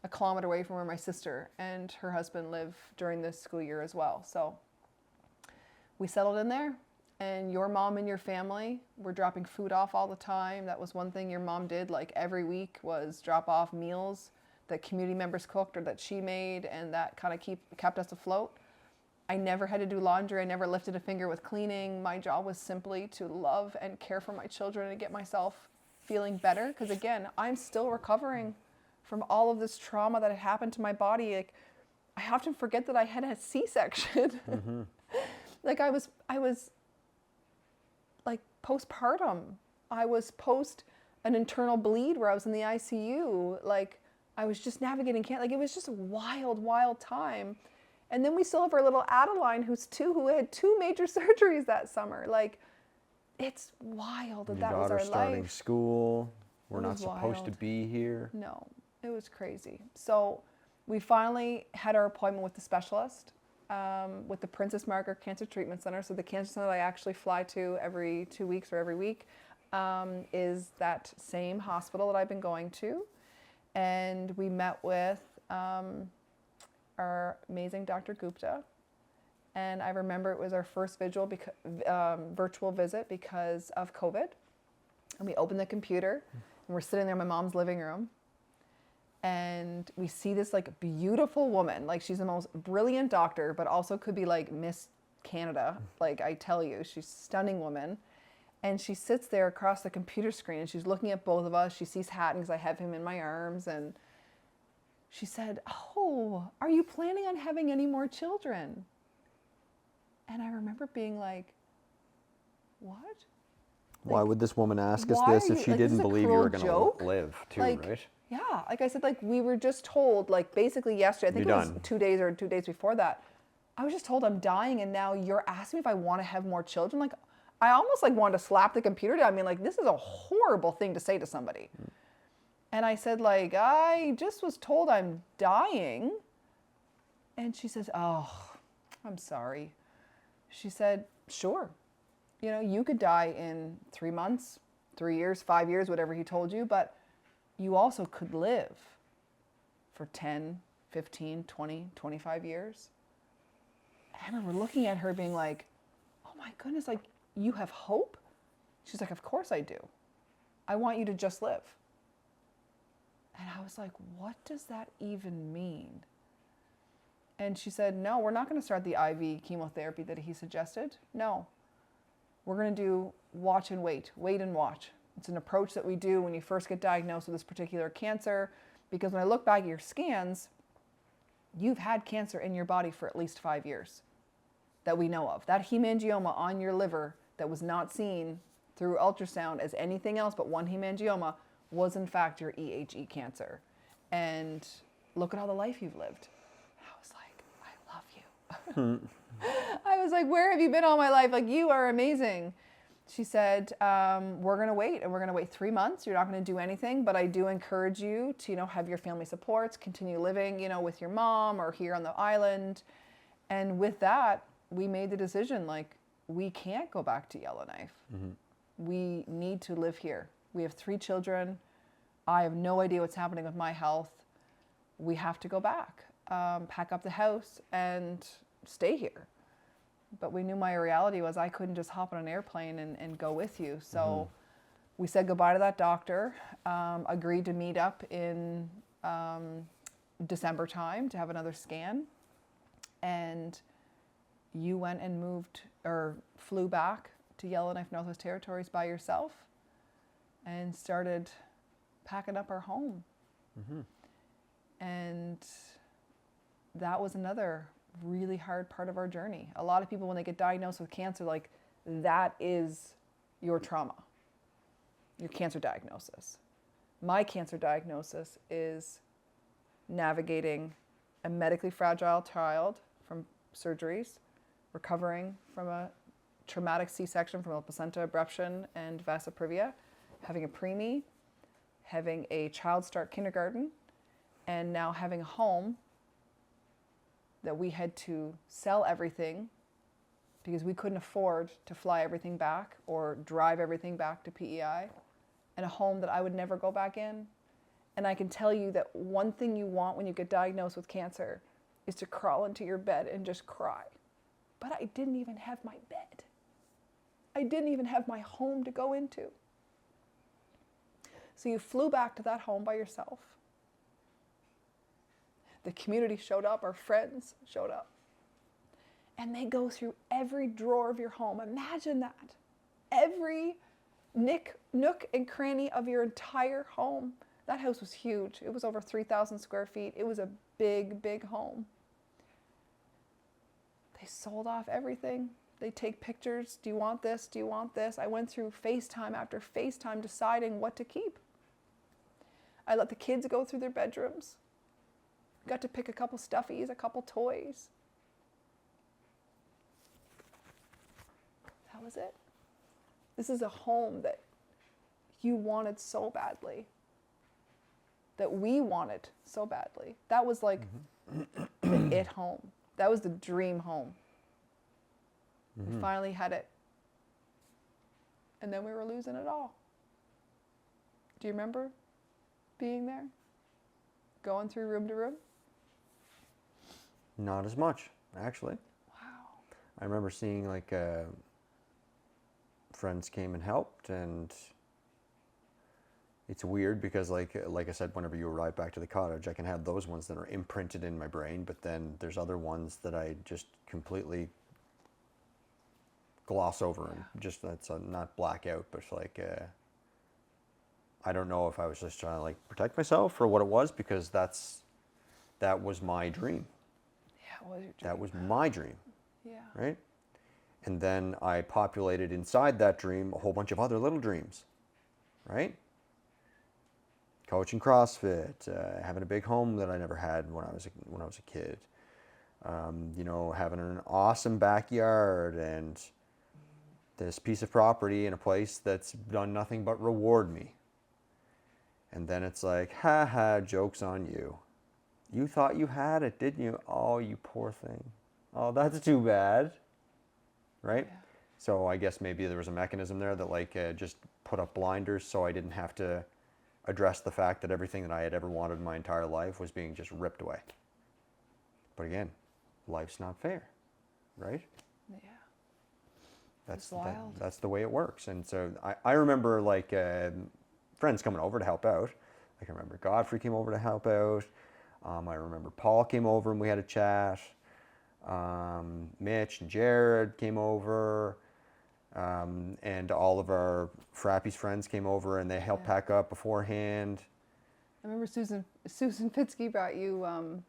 a kilometer away from where my sister and her husband live during this school year as well. So we settled in there, and your mom and your family were dropping food off all the time. That was one thing your mom did, like every week, was drop off meals that community members cooked or that she made, and that kind of kept us afloat. I never had to do laundry. I never lifted a finger with cleaning. My job was simply to love and care for my children and get myself feeling better, because again, I'm still recovering from all of this trauma that had happened to my body. Like, I often forget that I had a C-section. Mm-hmm. Like I was like postpartum. I was post an internal bleed where I was in the ICU. Like, I was just navigating cancer. Like, it was just a wild, wild time. And then we still have our little Adeline, who's 2, who had 2 major surgeries that summer. Like, it's wild that that was our life. Your daughter's starting school. We're It not was supposed to wild. be here. No, it was crazy. So we finally had our appointment with the specialist, with the Princess Margaret Cancer Treatment Center. So the cancer center I actually fly to every 2 weeks or every week is that same hospital that I've been going to. And we met with our amazing Dr. Gupta. And I remember it was our first virtual visit because of COVID. And we opened the computer and we're sitting there in my mom's living room. And we see this like beautiful woman. Like she's the most brilliant doctor, but also could be like Miss Canada. Like I tell you, she's a stunning woman. And she sits there across the computer screen and she's looking at both of us. She sees Hatton because I have him in my arms. And she said, "Oh, are you planning on having any more children?" And I remember being like, what? Why would this woman ask us why this are if you- she like, this didn't is a believe you cruel were going joke? to live too, Like, right? yeah, like I said, like we were just told, like basically yesterday, I think You're it was done. 2 days or 2 days before that, I was just told I'm dying and now you're asking me if I want to have more children. Like I almost like wanted to slap the computer down. I mean, like this is a horrible thing to say to somebody. And I said like, I just was told I'm dying. And she says, "Oh, I'm sorry." She said, "Sure. You know, you could die in 3 months, 3 years, 5 years, whatever he told you, but you also could live for 10, 15, 20, 25 years. I remember looking at her being like, "Oh my goodness, like you have hope?" She's like, "Of course I do. I want you to just live." And I was like, what does that even mean? And she said, "No, we're not going to start the IV chemotherapy that he suggested. No, we're going to do watch and wait and watch. It's an approach that we do when you first get diagnosed with this particular cancer, because when I look back at your scans, you've had cancer in your body for at least 5 years that we know of. That hemangioma on your liver that was not seen through ultrasound as anything else but one hemangioma was in fact your EHE cancer. And look at all the life you've lived." I was like, I love you. I was like, "Where have you been all my life? Like, you are amazing." She said, "We're going to wait, and we're going to wait 3 months. You're not going to do anything, but I do encourage you to, you know, have your family supports, continue living, you know, with your mom or here on the island." And with that, we made the decision, like, we can't go back to Yellowknife. We need to live here. We have 3 children. I have no idea what's happening with my health. We have to go back, pack up the house and stay here. But we knew my reality was I couldn't just hop on an airplane and go with you. So we said goodbye to that doctor, agreed to meet up in December time to have another scan. And you went and moved or flew back to Yellowknife, Northwest Territories by yourself and started packing up our home. And that was another really hard part of our journey. A lot of people, when they get diagnosed with cancer, like that is your trauma, your cancer diagnosis. My cancer diagnosis is navigating a medically fragile child from surgeries, recovering from a traumatic C-section from a placenta abruption and vasa previa, having a preemie, having a child start kindergarten, and now having a home that we had to sell everything because we couldn't afford to fly everything back or drive everything back to PEI, and a home that I would never go back in. And I can tell you that one thing you want when you get diagnosed with cancer is to crawl into your bed and just cry. But I didn't even have my bed. I didn't even have my home to go into. So you flew back to that home by yourself. The community showed up, our friends showed up. And they go through every drawer of your home. Imagine that. Every nook and cranny of your entire home. That house was huge. It was over 3,000 square feet. It was a big, big home. They sold off everything. They take pictures. Do you want this? Do you want this? I went through FaceTime after FaceTime deciding what to keep. I let the kids go through their bedrooms. Got to pick a couple stuffies, a couple toys. That was it. This is a home that you wanted so badly. That we wanted so badly. That was like the it home. That was the dream home. We finally had it. And then we were losing it all. Do you remember being there? Going through room to room? Not as much, actually. Wow. I remember seeing like friends came and helped, and it's weird because like I said, whenever you arrive back to the cottage, I can have those ones that are imprinted in my brain, but then there's other ones that I just completely gloss over and just that's not black out, but like I don't know if I was just trying to like protect myself or what it was, because that was my dream. Yeah, what was your dream? That was my dream, Yeah. right? And then I populated inside that dream a whole bunch of other little dreams, right? Coaching CrossFit, having a big home that I never had when I was a kid, you know, having an awesome backyard and this piece of property in a place that's done nothing but reward me. And then it's like, ha ha, joke's on you. You thought you had it, didn't you? Oh, you poor thing. Oh, that's too bad. Right? Yeah. So I guess maybe there was a mechanism there that like just put up blinders so I didn't have to address the fact that everything that I had ever wanted in my entire life was being just ripped away. But again, life's not fair, right? Yeah. That's It's wild. that's the way it works. And so I remember like friends coming over to help out. Like I remember Godfrey came over to help out. I remember Paul came over and we had a chat. Mitch and Jared came over. And all of our Frappy's friends came over and they helped pack up beforehand. I remember Susan Fitzke brought you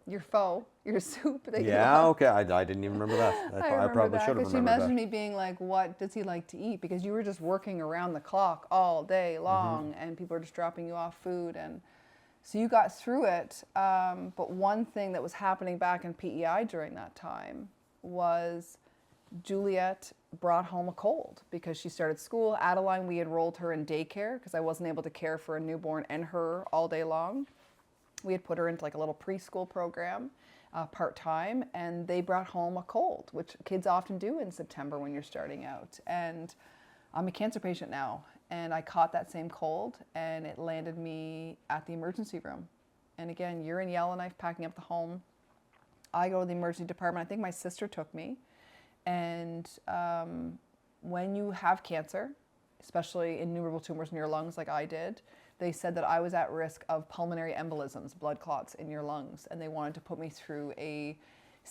your pho, your soup that you Yeah, loved. okay. I didn't even remember that. I I remember probably that should have because she remembered messaged that. me being like, "What does he like to eat?" Because you were just working around the clock all day long, and people were just dropping you off food, and so you got through it. But one thing that was happening back in PEI during that time was Juliet brought home a cold because she started school. Adeline, we enrolled her in daycare because I wasn't able to care for a newborn and her all day long. We had put her into like a little preschool program part-time, and they brought home a cold, which kids often do in September when you're starting out. And I'm a cancer patient now, and I caught that same cold, and it landed me at the emergency room. And again, you're in Yellowknife packing up the home. I go to the emergency department. I think my sister took me. And when you have cancer, especially innumerable tumors in your lungs like I did, they said that I was at risk of pulmonary embolisms, blood clots in your lungs. And they wanted to put me through a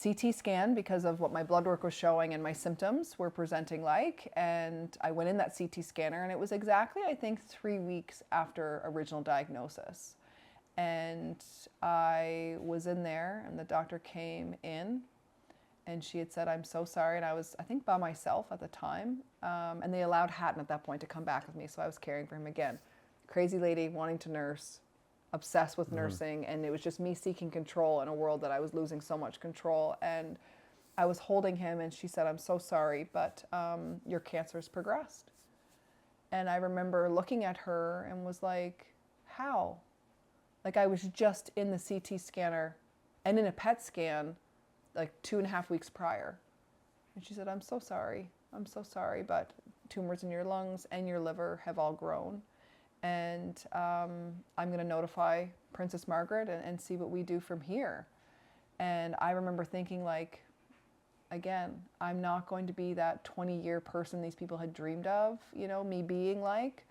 CT scan because of what my blood work was showing and my symptoms were presenting like. And I went in that CT scanner, and it was exactly, I think, 3 weeks after original diagnosis. And I was in there, and the doctor came in, and she had said, "I'm so sorry." And I was, I think, by myself at the time. And they allowed Hatton at that point to come back with me. So I was caring for him again. Crazy lady wanting to nurse, obsessed with nursing. And it was just me seeking control in a world that I was losing so much control. And I was holding him, and she said, "I'm so sorry, but your cancer's progressed." And I remember looking at her and was like, how? Like I was just in the CT scanner and in a PET scan like 2.5 weeks prior. And she said, "I'm so sorry. I'm so sorry, but tumors in your lungs and your liver have all grown. And I'm going to notify Princess Margaret and see what we do from here." And I remember thinking like, again, I'm not going to be that 20-year person these people had dreamed of, you know, me being like.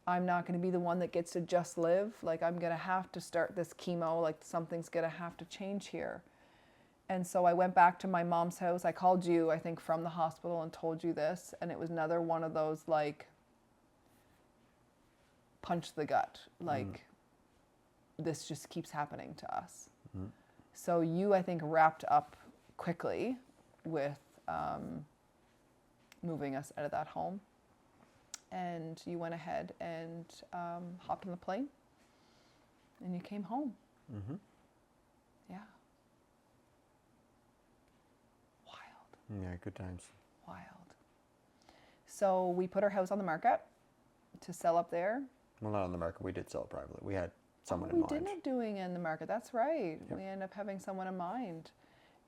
I'm not going to be the one that gets to just live. Like I'm going to have to start this chemo, like something's going to have to change here. And so I went back to my mom's house. I called you, I think, from the hospital and told you this. And it was another one of those, like, punch the gut. Like, this just keeps happening to us. So you, I think, wrapped up quickly with moving us out of that home. And you went ahead and hopped on the plane. And you came home. Yeah. Yeah, good times. Wild. So we put our house on the market to sell up there. Well, not on the market. We did sell it privately. We had someone in mind. We did end up doing it in the market. That's right. Yep. We ended up having someone in mind.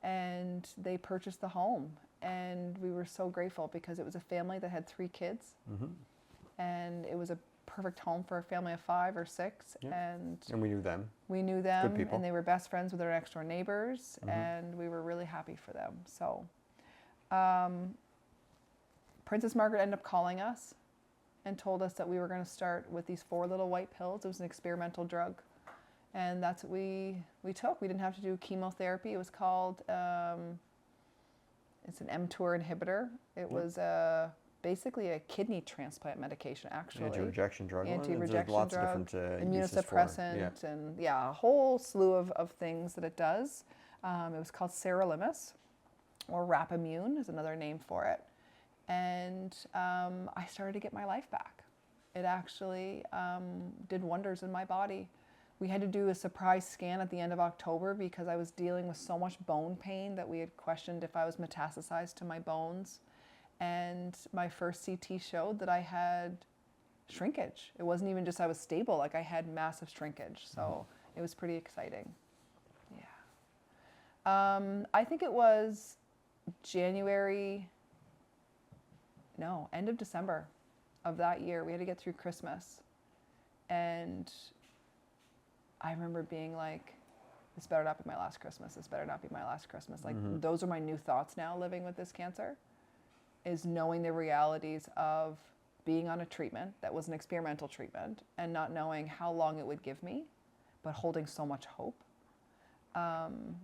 And they purchased the home. And we were so grateful because it was a family that had 3 kids. And it was a perfect home for a family of 5 or 6, Yep. and And we knew them. we knew them, people. and they were best friends with our next door neighbors, and we were really happy for them. So Princess Margaret ended up calling us and told us that we were going to start with these 4 little white pills. It was an experimental drug, and that's what we took. We didn't have to do chemotherapy. It was called, it's an mTOR inhibitor. It was basically a kidney transplant medication, actually. Anti-rejection drug. Anti-rejection There's lots drug, of different uses for it. immunosuppressant, and a whole slew of things that it does. It was called sirolimus, or Rapamune is another name for it. And I started to get my life back. It actually did wonders in my body. We had to do a surprise scan at the end of October because I was dealing with so much bone pain that we had questioned if I was metastasized to my bones. And my first CT showed that I had shrinkage. It wasn't even just I was stable, like I had massive shrinkage. So it was pretty exciting. Yeah. I think it was end of December of that year. We had to get through Christmas. And I remember being like, this better not be my last Christmas. This better not be my last Christmas. Like, those are my new thoughts now living with this cancer, is knowing the realities of being on a treatment that was an experimental treatment and not knowing how long it would give me, but holding so much hope. And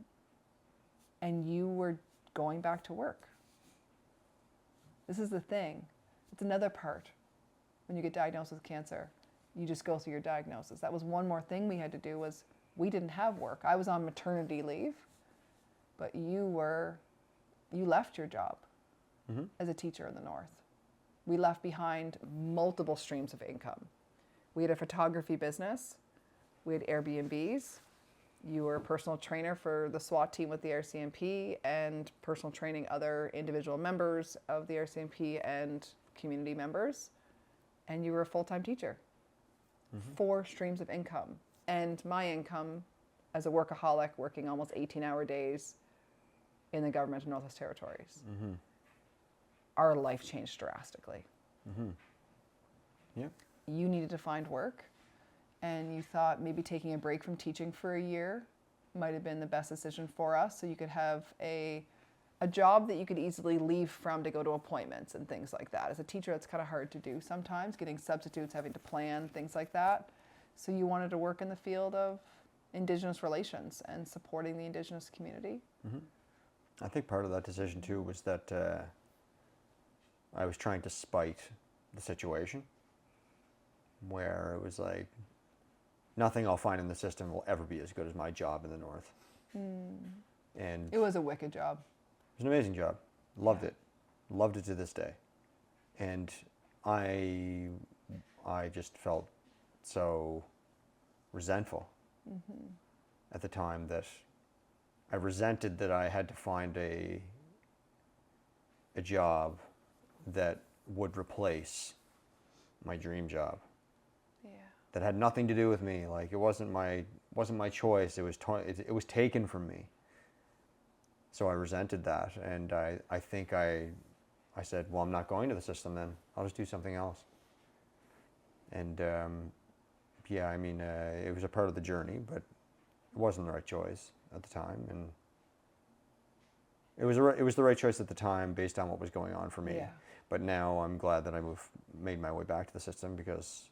you were going back to work. This is the thing. It's another part when you get diagnosed with cancer. You just go through your diagnosis. That was one more thing we had to do, was we didn't have work. I was on maternity leave, but you left your job as a teacher in the North. We left behind multiple streams of income. We had a photography business. We had Airbnbs. You were a personal trainer for the SWAT team with the RCMP and personal training other individual members of the RCMP and community members. And you were a full-time teacher. 4 streams of income. And my income as a workaholic working almost 18-hour days in the government of Northwest Territories. Our life changed drastically. Yep. You needed to find work, and you thought maybe taking a break from teaching for a year might have been the best decision for us, so you could have a job that you could easily leave from to go to appointments and things like that. As a teacher, it's kind of hard to do sometimes, getting substitutes, having to plan, things like that. So you wanted to work in the field of Indigenous relations and supporting the Indigenous community. I think part of that decision too was that I was trying to spite the situation, where it was like, nothing I'll find in the system will ever be as good as my job in the North. And It was a wicked job. it was an amazing job. Loved it. Loved it to this day. And I just felt so resentful at the time, that I resented that I had to find a job that would replace my dream job. Yeah. That had nothing to do with me. Like, it wasn't my choice. It was taken from me. So I resented that, and I think I said, well, I'm not going to the system then. I'll just do something else. And yeah, I mean, it was a part of the journey, but it wasn't the right choice at the time, and it was the right choice at the time based on what was going on for me. Yeah. But now I'm glad that I made my way back to the system, because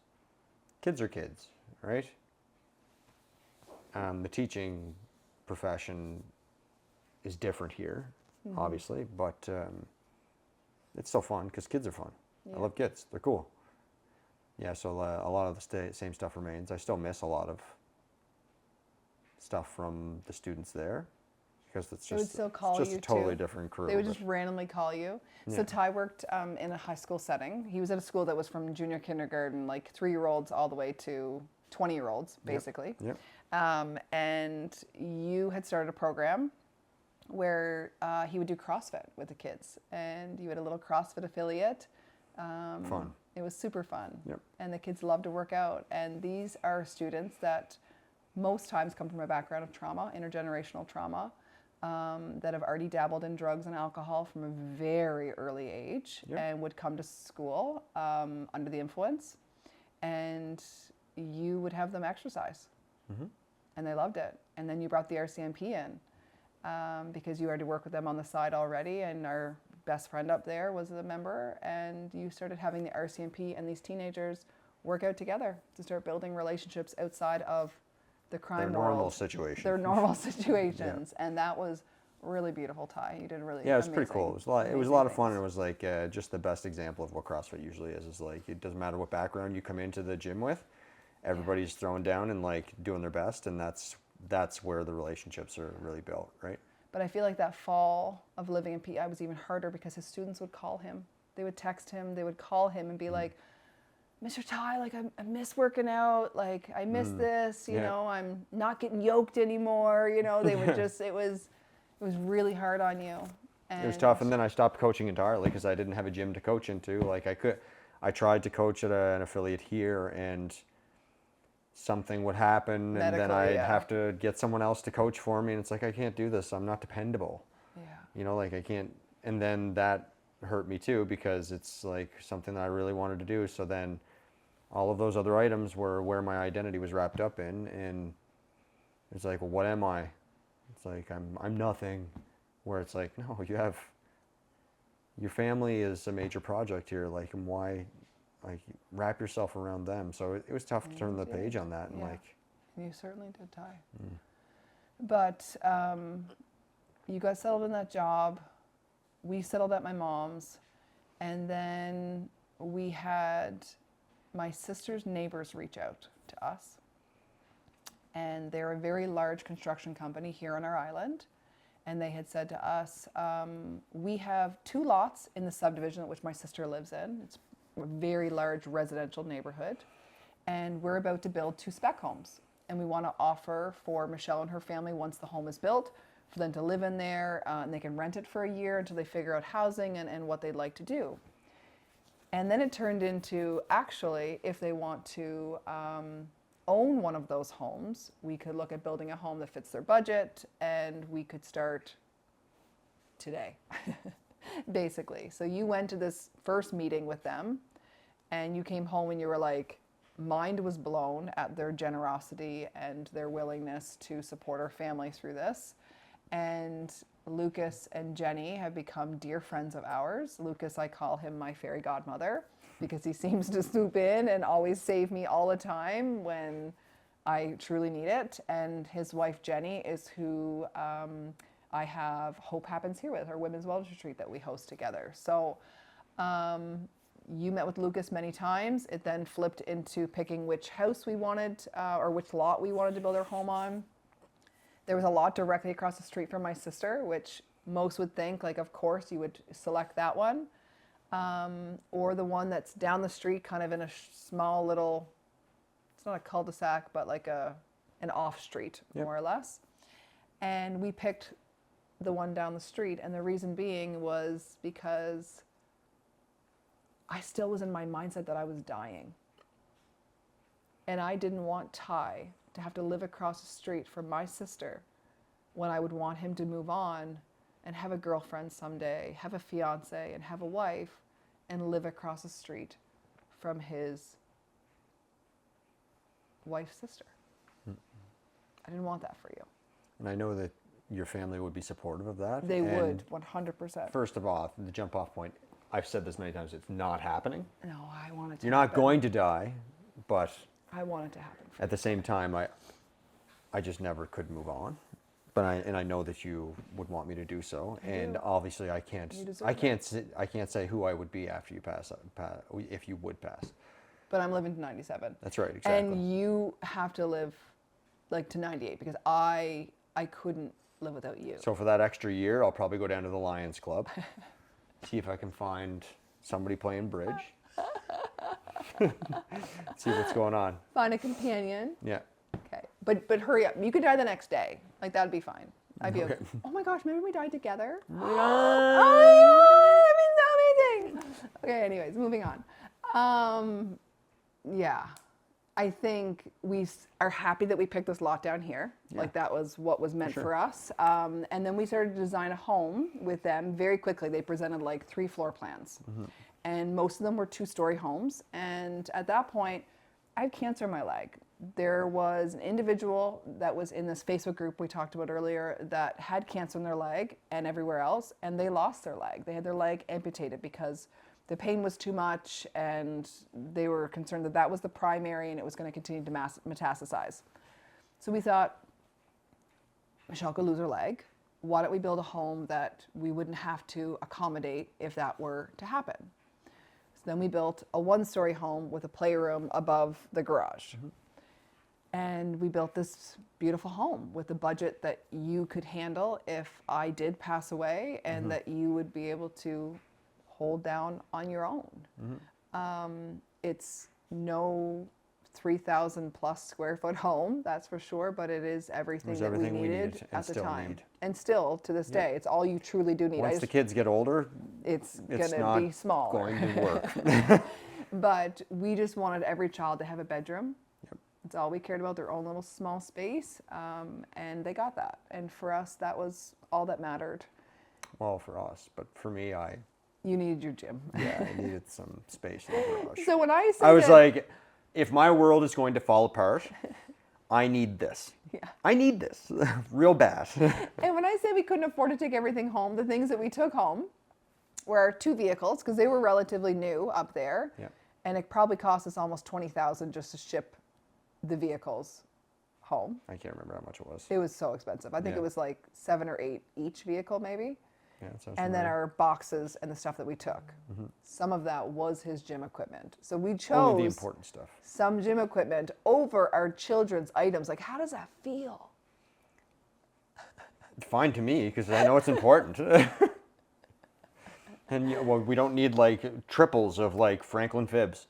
kids are kids, right? The teaching profession is different here, obviously, but it's still fun because kids are fun. Yeah. I love kids; they're cool. Yeah, so a lot of the same stuff remains. I still miss a lot of stuff from the students there, because it's They would just still call it's just you a totally too. different crew. They would but- just randomly call you. So Yeah. Ty worked in a high school setting. He was at a school that was from junior kindergarten, like 3-year-olds all the way to 20-year-olds, basically. Yep. And you had started a program where he would do CrossFit with the kids, and you had a little CrossFit affiliate. Fun. It was super fun. Yep. And the kids loved to work out. And these are students that most times come from a background of trauma, intergenerational trauma, that have already dabbled in drugs and alcohol from a very early age, Yep. and would come to school under the influence. and you would have them exercise. Mm-hmm. And they loved it. And then you brought the RCMP in because you had to work with them on the side already, and our best friend up there was a member, and you started having the RCMP and these teenagers work out together to start building relationships outside of the crime Their normal world. situation. Their normal situations. And that was really beautiful, Ty. You did really Yeah, it was pretty cool. It was a lot. It was a lot of fun. things. And it was like just the best example of what CrossFit usually is. Is like it doesn't matter what background you come into the gym with, everybody's throwing down and like doing their best, and that's where the relationships are really built, right? But I feel like that fall of living in PI was even harder because his students would call him. They would text him. They would call him and be like, Mr. Ty, like I miss working out. Like I miss this. You know, I'm not getting yoked anymore. You know, they would just. It was really hard on you. And It was tough, and then I stopped coaching entirely because I didn't have a gym to coach into. Like I tried to coach at an affiliate here, and something would happen, and then I'd have to get someone else to coach for me, and it's like, I can't do this. I'm not dependable. Yeah. You know, like I can't. And then that hurt me too because it's like something that I really wanted to do. So then all of those other items were where my identity was wrapped up in, and it's like, well, what am I? It's like I'm nothing. Where it's like, no, you have your family is a major project here. Like, and why? Like, wrap yourself around them. So it was tough to turn the page on that, and like. You certainly did, Ty. But you got settled in that job. We settled at my mom's, and then we had my sister's neighbors reach out to us. And they're a very large construction company here on our island. And they had said to us, we have 2 lots in the subdivision which my sister lives in. It's a very large residential neighborhood. And we're about to build 2 spec homes. And we want to offer for Michelle and her family, once the home is built, for them to live in there, and they can rent it for a year until they figure out housing and what they'd like to do. And then it turned into, actually, if they want to own one of those homes, we could look at building a home that fits their budget, and we could start today, basically. So you went to this first meeting with them, and you came home and you were like, mind was blown at their generosity and their willingness to support our family through this. And Lucas and Jenny have become dear friends of ours. Lucas, I call him my fairy godmother because he seems to swoop in and always save me all the time when I truly need it. And his wife, Jenny, is who I have Hope Happens Here with, our women's wellness retreat that we host together. So you met with Lucas many times. It then flipped into picking which house we wanted or which lot we wanted to build our home on. There was a lot directly across the street from my sister, which most would think, like, of course, you would select that one. Or the one that's down the street, kind of in a small little, it's not a cul-de-sac, but like an off street, more or less. And we picked the one down the street. And the reason being was because I still was in my mindset that I was dying. And I didn't want Ty to have to live across the street from my sister when I would want him to move on and have a girlfriend someday, have a fiance and have a wife, and live across the street from his wife's sister. I didn't want that for you. And I know that your family would be supportive of that. They would, 100%. First of all, the jump off point, I've said this many times, it's not happening. No, I want it to You're happen. not going to die, but I want it to happen. at the same time, I just never could move on. But I know that you would want me to do so, and obviously I can't say who I would be after you pass if you would pass. But I'm living to 97. That's right, exactly. And you have to live like to 98 because I couldn't live without you. So for that extra year, I'll probably go down to the Lions Club, see if I can find somebody playing bridge, see what's going on. Find a companion. Yeah. Okay, but hurry up. You could die the next day. Like, that'd be fine. I'd be okay. Oh my gosh, maybe we died together. Oh, that'd be so amazing. Okay, anyways, moving on. Yeah, I think we are happy that we picked this lot down here. Yeah. Like, that was what was meant for us. And then we started to design a home with them very quickly. They presented like 3 floor plans. And most of them were 2-story homes. And at that point, I had cancer in my leg. There was an individual that was in this Facebook group we talked about earlier that had cancer in their leg and everywhere else, and they lost their leg. They had their leg amputated because the pain was too much, and they were concerned that that was the primary and it was going to continue to metastasize. So we thought, Michelle could lose her leg. Why don't we build a home that we wouldn't have to accommodate if that were to happen? So then we built a one-story home with a playroom above the garage. And we built this beautiful home with a budget that you could handle if I did pass away, and that you would be able to hold down on your own. It's no 3,000 plus square foot home, that's for sure, but it is everything that we needed at the time. And still to this day, it's all you truly do need. Once the kids get older, it's gonna be smaller. Going to work. But we just wanted every child to have a bedroom. That's all we cared about, their own little small space, and they got that. And for us, that was all that mattered. Well, for us, but for me, You needed your gym. Yeah, I needed some space in the garage. So when I said I was like, if my world is going to fall apart, I need this. Yeah. I need this real bad. And when I say we couldn't afford to take everything home, the things that we took home were 2 vehicles, because they were relatively new up there. Yeah. And it probably cost us almost $20,000 just to ship the vehicles home. I can't remember how much it was. It was so expensive. I think it was like 7 or 8 each vehicle, maybe. Yeah, it sounds And then familiar. our boxes and the stuff that we took. Some of that was his gym equipment. So we Only chose the important stuff. some gym equipment over our children's items. Like, how does that feel? Fine to me, because I know it's important. And well, we don't need like triples of like Franklin fibs.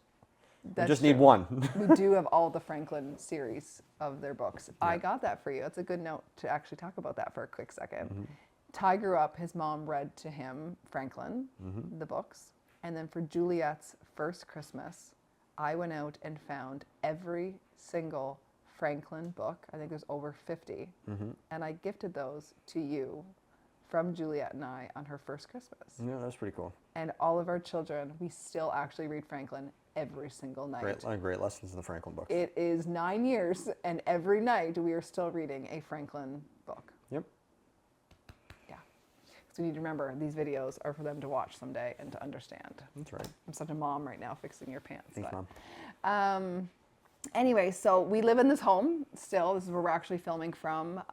We just need one. We do have all the Franklin series of their books. I got that for you. That's a good note to actually talk about that for a quick second. Ty grew up, his mom read to him Franklin, the books. And then for Juliet's first Christmas, I went out and found every single Franklin book. I think there's over 50. And I gifted those to you from Juliet and I on her first Christmas. Yeah, that's pretty cool. And all of our children, we still actually read Franklin every single night. Great lessons in the Franklin books. It is 9 years, and every night we are still reading a Franklin book. Yep. Yeah. So we need to remember, these videos are for them to watch someday and to understand. That's right. I'm such a mom right now fixing your pants. Thanks, but, Mom. Anyway, so we live in this home still. This is where we're actually filming from.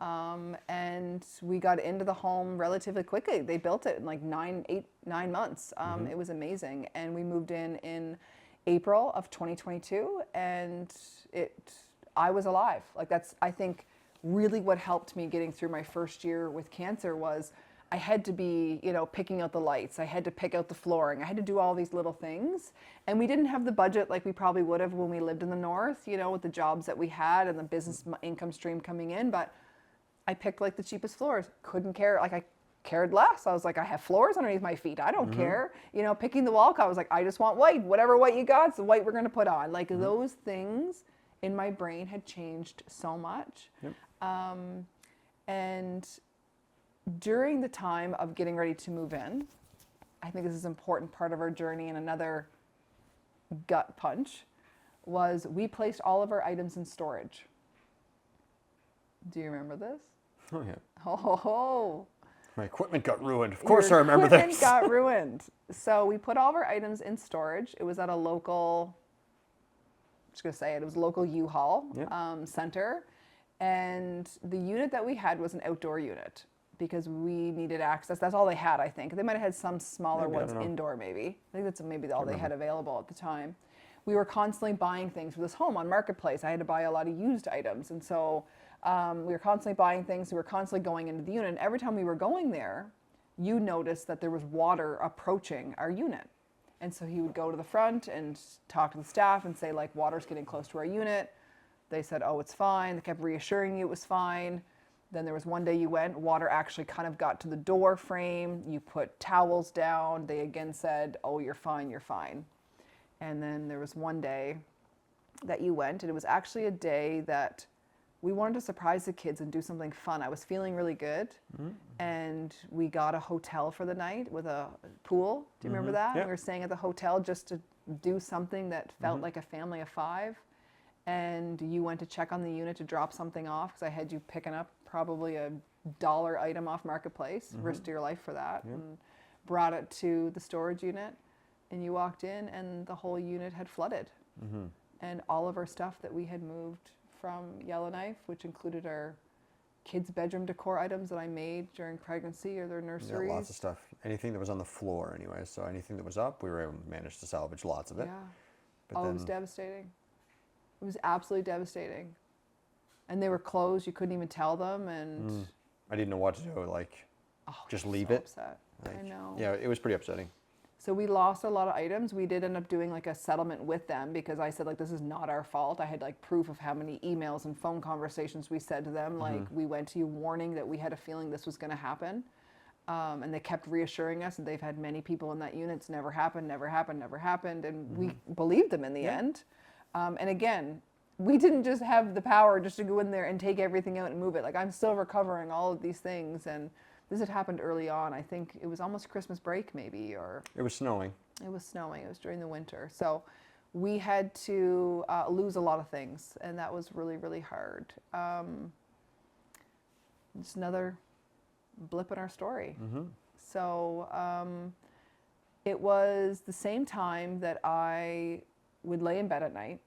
And we got into the home relatively quickly. They built it in like 9 months. It was amazing. And we moved in April of 2022, and I was alive. Like, that's, I think, really what helped me getting through my first year with cancer was I had to be, picking out the lights. I had to pick out the flooring. I had to do all these little things. And we didn't have the budget like we probably would have when we lived in the north, with the jobs that we had and the business income stream coming in. But I picked like the cheapest floors. Couldn't care. Like, I cared less. I was like, I have floors underneath my feet. I don't care. Picking the wall, I was like, I just want white. Whatever white you got, it's the white we're going to put on. Like, those things in my brain had changed so much. Yep. And during the time of getting ready to move in, I think this is an important part of our journey, and another gut punch was we placed all of our items in storage. Do you remember this? Oh, yeah. Oh. My equipment got ruined. Of course I remember this. Equipment got ruined. So we put all of our items in storage. It was at a local, I'm just going to say it was a local U-Haul center. And the unit that we had was an outdoor unit because we needed access. That's all they had, I think. They might have had some smaller ones indoor, maybe. I think that's maybe all they had available at the time. We were constantly buying things for this home on Marketplace. I had to buy a lot of used items. And so we were constantly buying things. We were constantly going into the unit. And every time we were going there, you noticed that there was water approaching our unit. And so he would go to the front and talk to the staff and say, like, water's getting close to our unit. They said, oh, it's fine. They kept reassuring you it was fine. Then there was one day you went, water actually kind of got to the door frame. You put towels down. They again said, oh, you're fine, you're fine. And then there was one day that you went, and it was actually a day that we wanted to surprise the kids and do something fun. I was feeling really good, and we got a hotel for the night with a pool. Do you remember that? Yep. We were staying at the hotel just to do something that felt like a family of 5. and you went to check on the unit to drop something off because I had you picking up probably a $1 item off Marketplace, risked your life for that, and brought it to the storage unit. And you walked in and the whole unit had flooded. And all of our stuff that we had moved from Yellowknife, which included our kids' bedroom decor items that I made during pregnancy or their nurseries. Yeah, lots of stuff. Anything that was on the floor anyway. So anything that was up, we were able to manage to salvage lots of it. Yeah. But It was devastating. It was absolutely devastating. And they were closed. You couldn't even tell them. And I didn't know what to do. Like, just I was leave so it. Upset. Like, I know. Yeah, it was pretty upsetting. So we lost a lot of items. We did end up doing like a settlement with them because I said like, this is not our fault. I had like proof of how many emails and phone conversations we said to them. Like we went to you warning that we had a feeling this was going to happen. And they kept reassuring us that they've had many people in that unit. It's never happened, never happened, never happened. And we believed them in the end. And again, we didn't just have the power just to go in there and take everything out and move it. Like I'm still recovering all of these things. And this had happened early on. I think it was almost Christmas break maybe, or It was snowing. it was snowing. It was during the winter. So we had to lose a lot of things. And that was really, really hard. Just another blip in our story. So it was the same time that I would lay in bed at night.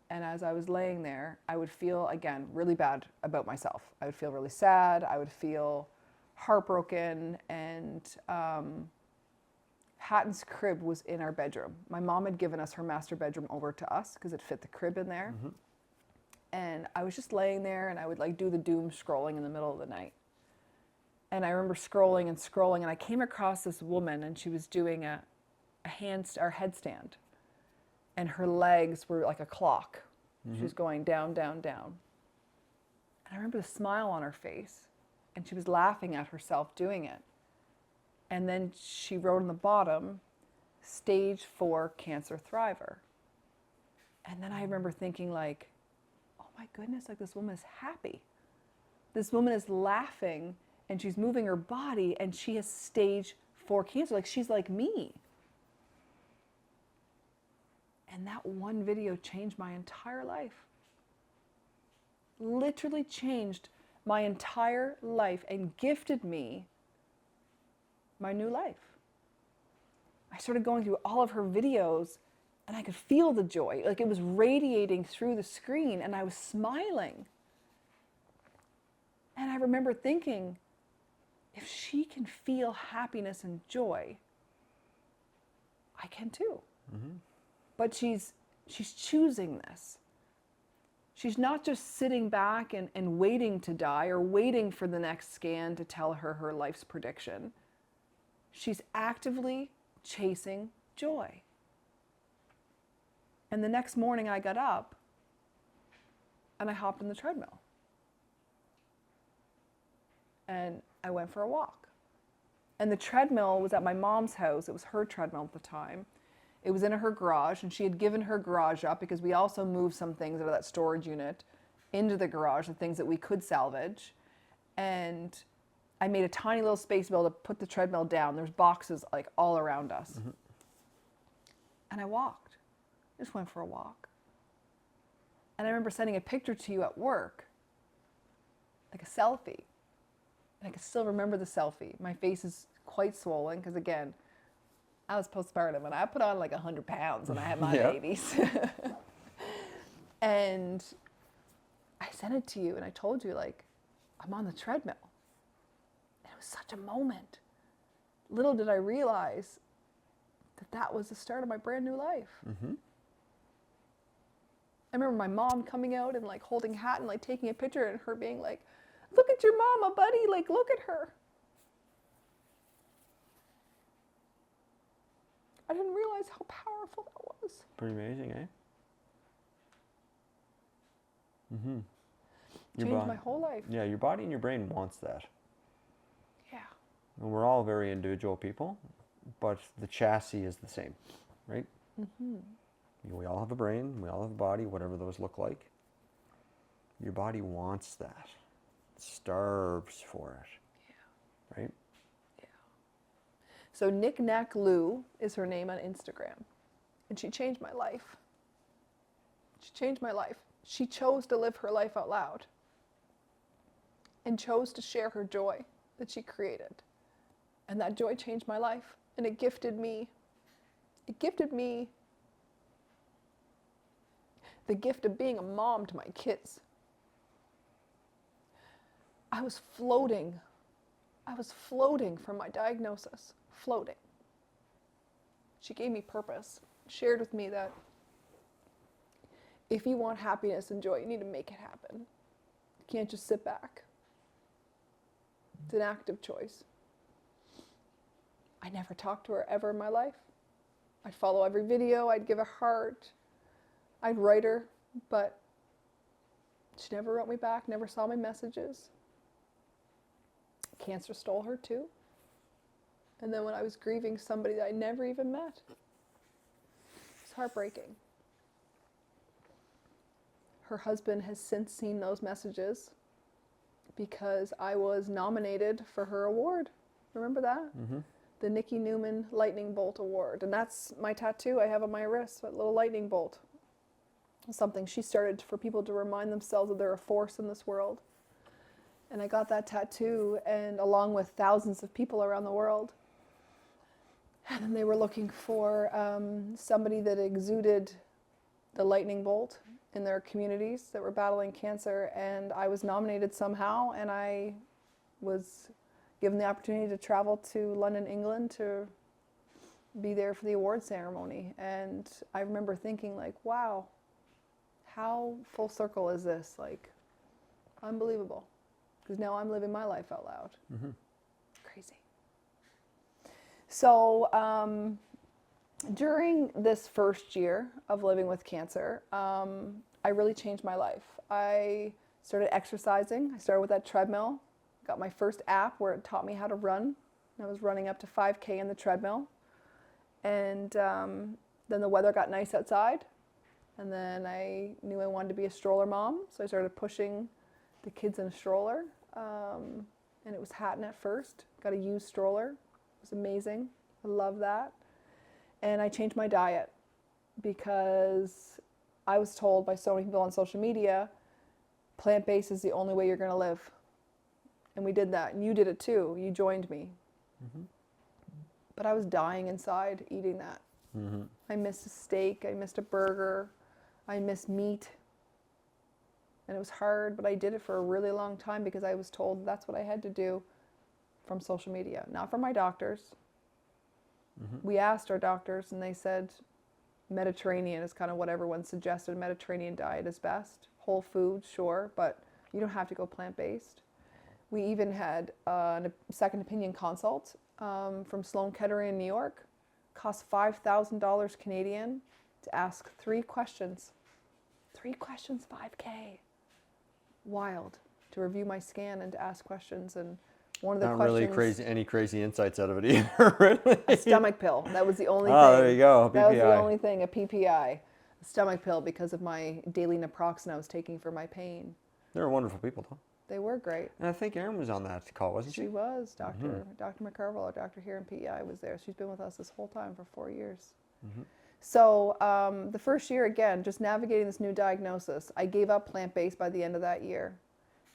And as I was laying there, I would feel, again, really bad about myself. I would feel really sad. I would feel heartbroken. And Hatton's crib was in our bedroom. My mom had given us her master bedroom over to us because it fit the crib in there. And I was just laying there and I would like do the doom scrolling in the middle of the night. And I remember scrolling and scrolling, and I came across this woman, and she was doing a headstand, and her legs were like a clock. She was going down, down, down. And I remember the smile on her face, and she was laughing at herself doing it. And then she wrote on the bottom, stage 4 cancer thriver. And then I remember thinking like, oh my goodness, like this woman is happy. This woman is laughing. And she's moving her body, and she has stage 4 cancer. Like, she's like me. And that one video changed my entire life. Literally changed my entire life and gifted me my new life. I started going through all of her videos, and I could feel the joy. Like, it was radiating through the screen, and I was smiling. And I remember thinking, if she can feel happiness and joy, I can too. But she's choosing this. She's not just sitting back and waiting to die or waiting for the next scan to tell her her life's prediction. She's actively chasing joy. And the next morning I got up and I hopped in the treadmill. And I went for a walk. And the treadmill was at my mom's house. It was her treadmill at the time. It was in her garage, and she had given her garage up because we also moved some things out of that storage unit into the garage, the things that we could salvage. And I made a tiny little space to be able to put the treadmill down. There's boxes like all around us. And I walked. I just went for a walk. And I remember sending a picture to you at work, like a selfie. And I can still remember the selfie. My face is quite swollen because, again, I was postpartum and I put on like 100 pounds when I had my babies. And I sent it to you and I told you, like, I'm on the treadmill. And it was such a moment. Little did I realize that that was the start of my brand new life. I remember my mom coming out and like holding Hat and like taking a picture and her being like, look at your mama, buddy, like look at her. I didn't realize how powerful that was. Pretty amazing, eh? Changed my whole life. Yeah, your body and your brain wants that. Yeah. And we're all very individual people, but the chassis is the same, right? We all have a brain, we all have a body, whatever those look like. Your body wants that. It starves for it, right? So Knick Knack Lou is her name on Instagram. And she changed my life. She changed my life. She chose to live her life out loud and chose to share her joy that she created. And that joy changed my life. And it gifted me the gift of being a mom to my kids. I was floating from my diagnosis, floating. She gave me purpose, shared with me that if you want happiness and joy, you need to make it happen. You can't just sit back. It's an active choice. I never talked to her ever in my life. I'd follow every video, I'd give a heart, I'd write her, but she never wrote me back, never saw my messages. Cancer stole her too. And then when I was grieving somebody that I never even met, it's heartbreaking. Her husband has since seen those messages because I was nominated for her award. Remember that? Mm-hmm. The Nikki Newman Lightning Bolt Award. And that's my tattoo I have on my wrist, that little lightning bolt. Something she started for people to remind themselves that they're a force in this world. And I got that tattoo, and along with thousands of people around the world. And then they were looking for somebody that exuded the lightning bolt in their communities that were battling cancer. And I was nominated somehow, and I was given the opportunity to travel to London, England to be there for the award ceremony. And I remember thinking, like, wow, how full circle is this? Like, unbelievable. Because now I'm living my life out loud. Mm-hmm. Crazy. So during this first year of living with cancer, I really changed my life. I started exercising. I started with that treadmill. Got my first app where it taught me how to run. I was running up to 5K in the treadmill. And then the weather got nice outside. And then I knew I wanted to be a stroller mom. So I started pushing the kids in a stroller. And it was Hatton at first. Got a used stroller. It was amazing. I love that. And I changed my diet because I was told by so many people on social media, plant-based is the only way you're going to live. And we did that. And you did it too. You joined me. Mm-hmm. But I was dying inside eating that. Mm-hmm. I missed a steak. I missed a burger. I missed meat. And it was hard, but I did it for a really long time because I was told that's what I had to do from social media, not from my doctors. Mm-hmm. We asked our doctors, and they said Mediterranean is kind of what everyone suggested. A Mediterranean diet is best. Whole food, sure, but you don't have to go plant-based. We even had a second opinion consult from Sloan Kettering in New York. Cost $5,000 Canadian to ask 3 questions. 3 questions, 5K. Wild. To review my scan and to ask questions. And one of the Not questions... really crazy, any crazy insights out of it either, really. A stomach pill. That was the only thing. Oh, there you go, PPI. That was the only thing, a PPI. A stomach pill because of my daily naproxen I was taking for my pain. They were wonderful people, though. They were great. And I think Erin was on that call, wasn't she? She was. Dr. Mm-hmm. Dr. McCarville, our doctor here in PEI, was there. She's been with us this whole time for 4 years. Mm-hmm. So the first year, again, just navigating this new diagnosis, I gave up plant-based by the end of that year.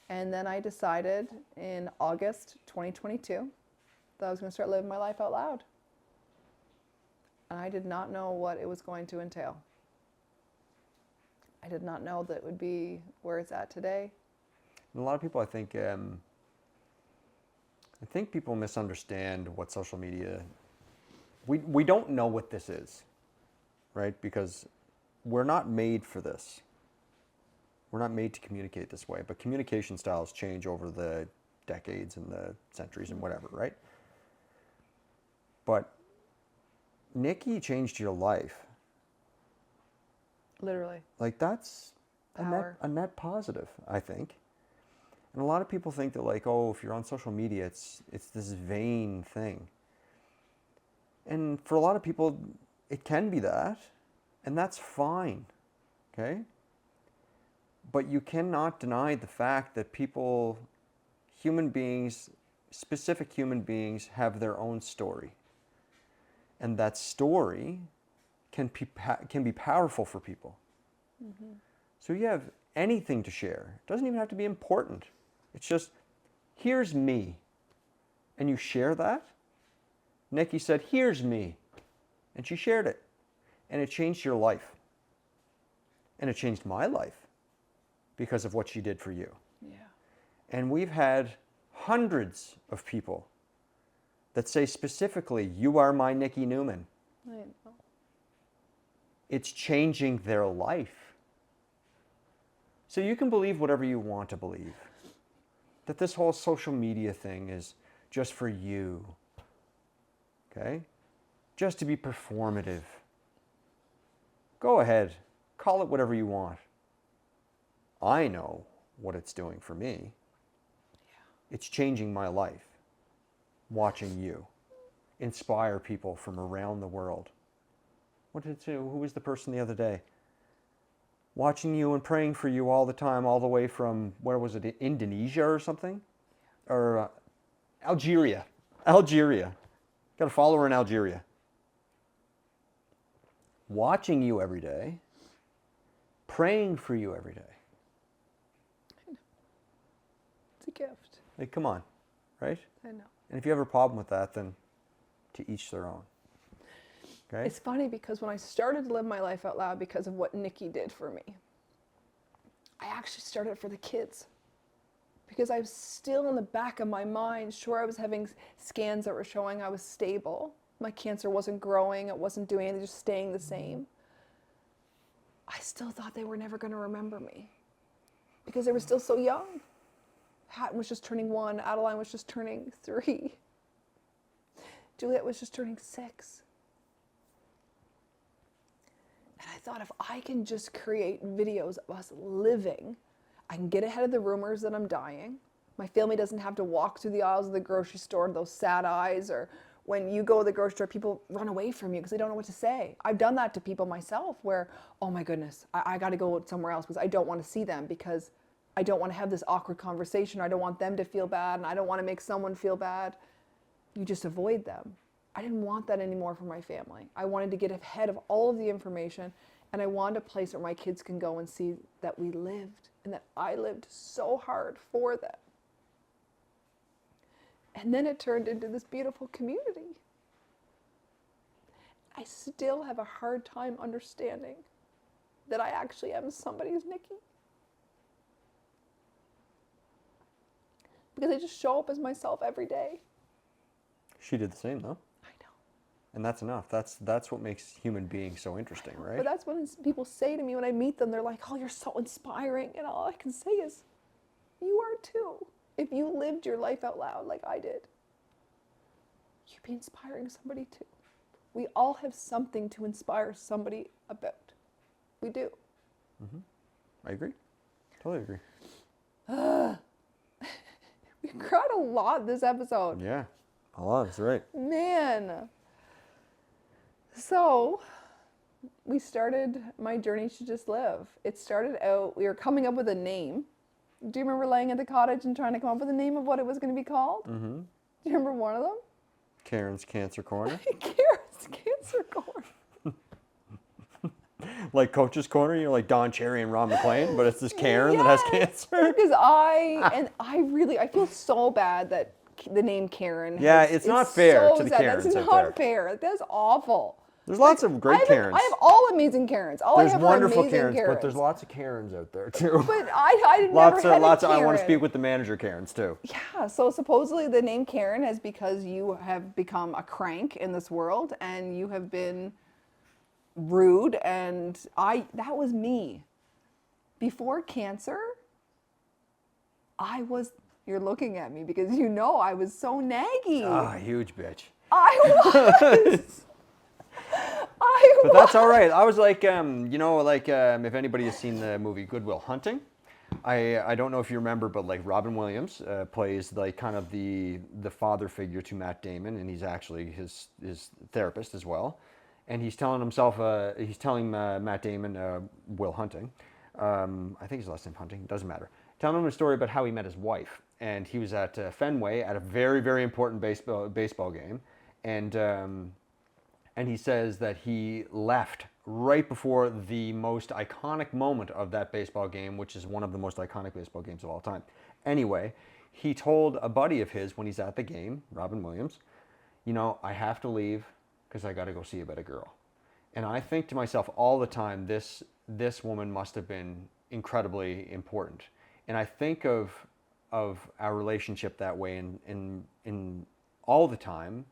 And then I decided in August 2022 that I was going to start living my life out loud. And I did not know what it was going to entail. I did not know that it would be where it's at today. And a lot of people, I think people misunderstand what social media. We don't know what this is, right? Because we're not made for this. We're not made to communicate this way. But communication styles change over the decades and the centuries and whatever, right? But Nikki changed your life. Literally. Like that's Power. a net positive, I think. And a lot of people think that, like, oh, if you're on social media, it's this vain thing. And for a lot of people, it can be that, and that's fine, okay? But you cannot deny the fact that people, human beings, specific human beings, have their own story. And that story can be powerful for people. So you have anything to share. It doesn't even have to be important. It's just, here's me. And you share that. Nikki said, here's me. And she shared it. And it changed your life. And it changed my life because of what she did for you. Yeah. And we've had hundreds of people that say specifically, you are my Nikki Newman. I know. It's changing their life. So you can believe whatever you want to believe. That this whole social media thing is just for you. Okay? Just to be performative. Go ahead. Call it whatever you want. I know what it's doing for me. Yeah. It's changing my life. Watching you inspire people from around the world. What did it do? Who was the person the other day? Watching you and praying for you all the time, all the way from, where was it, Indonesia or something? Or Algeria. Algeria. Got a follower in Algeria. Watching you every day, praying for you every day. I know. It's a gift. Like, come on, right? I know. And if you have a problem with that, then to each their own. Okay? It's funny because when I started to live my life out loud because of what Nikki did for me, I actually started for the kids. Because I was still in the back of my mind, sure, I was having scans that were showing I was stable. My cancer wasn't growing, it wasn't doing anything, just staying the same. I still thought they were never going to remember me because they were still so young. Hatton was just turning 1, Adeline was just turning 3. Juliet was just turning 6. And I thought, if I can just create videos of us living, I can get ahead of the rumors that I'm dying. My family doesn't have to walk through the aisles of the grocery store, those sad eyes, or when you go to the grocery store, people run away from you because they don't know what to say. I've done that to people myself where, oh my goodness, I got to go somewhere else because I don't want to see them, because I don't want to have this awkward conversation. I don't want them to feel bad, and I don't want to make someone feel bad. You just avoid them. I didn't want that anymore for my family. I wanted to get ahead of all of the information, and I wanted a place where my kids can go and see that we lived and that I lived so hard for them. And then it turned into this beautiful community. I still have a hard time understanding that I actually am somebody's Nikki. Because I just show up as myself every day. She did the same, though. I know. And that's enough. That's what makes human beings so interesting, right? But that's when people say to me when I meet them, they're like, oh, you're so inspiring. And all I can say is, you are too. If you lived your life out loud like I did, you'd be inspiring somebody too. We all have something to inspire somebody about. We do. Mm-hmm. I agree. Totally agree. We cried a lot this episode. Yeah, a lot. That's right. Man. So, we started my journey to just live. It started out, we were coming up with a name. Do you remember laying at the cottage and trying to come up with a name of what it was going to be called? Mm-hmm. Do you remember one of them? Karen's Cancer Corner. Karen's Cancer Corner. Like Coach's Corner, you know, like Don Cherry and Ron McClain, but it's this Karen that has cancer. Because I feel so bad that the name Karen. Yeah, it's not fair to the Karens That's out not there. fair. That's awful. There's lots of great Karens. I have all amazing Karens. There's wonderful Karens, but there's lots of Karens out there too. But I never had a Karen. I want to speak with the manager Karens too. Yeah, so supposedly the name Karen is because you have become a crank in this world and you have been rude, and that was me. Before cancer, you're looking at me because you know I was so naggy. Ah, huge bitch. I was. But that's all right. I was like, if anybody has seen the movie Good Will Hunting, I don't know if you remember, but like Robin Williams plays like kind of the father figure to Matt Damon, and he's actually his therapist as well. And he's telling Matt Damon, Will Hunting, I think his last name Hunting, doesn't matter, telling him a story about how he met his wife. And he was at Fenway at a very, very important baseball game, and he says that he left right before the most iconic moment of that baseball game, which is one of the most iconic baseball games of all time. Anyway, he told a buddy of his when he's at the game, Robin Williams, I have to leave because I got to go see about a girl. And I think to myself all the time, this woman must have been incredibly important. And I think of our relationship that way in all the time,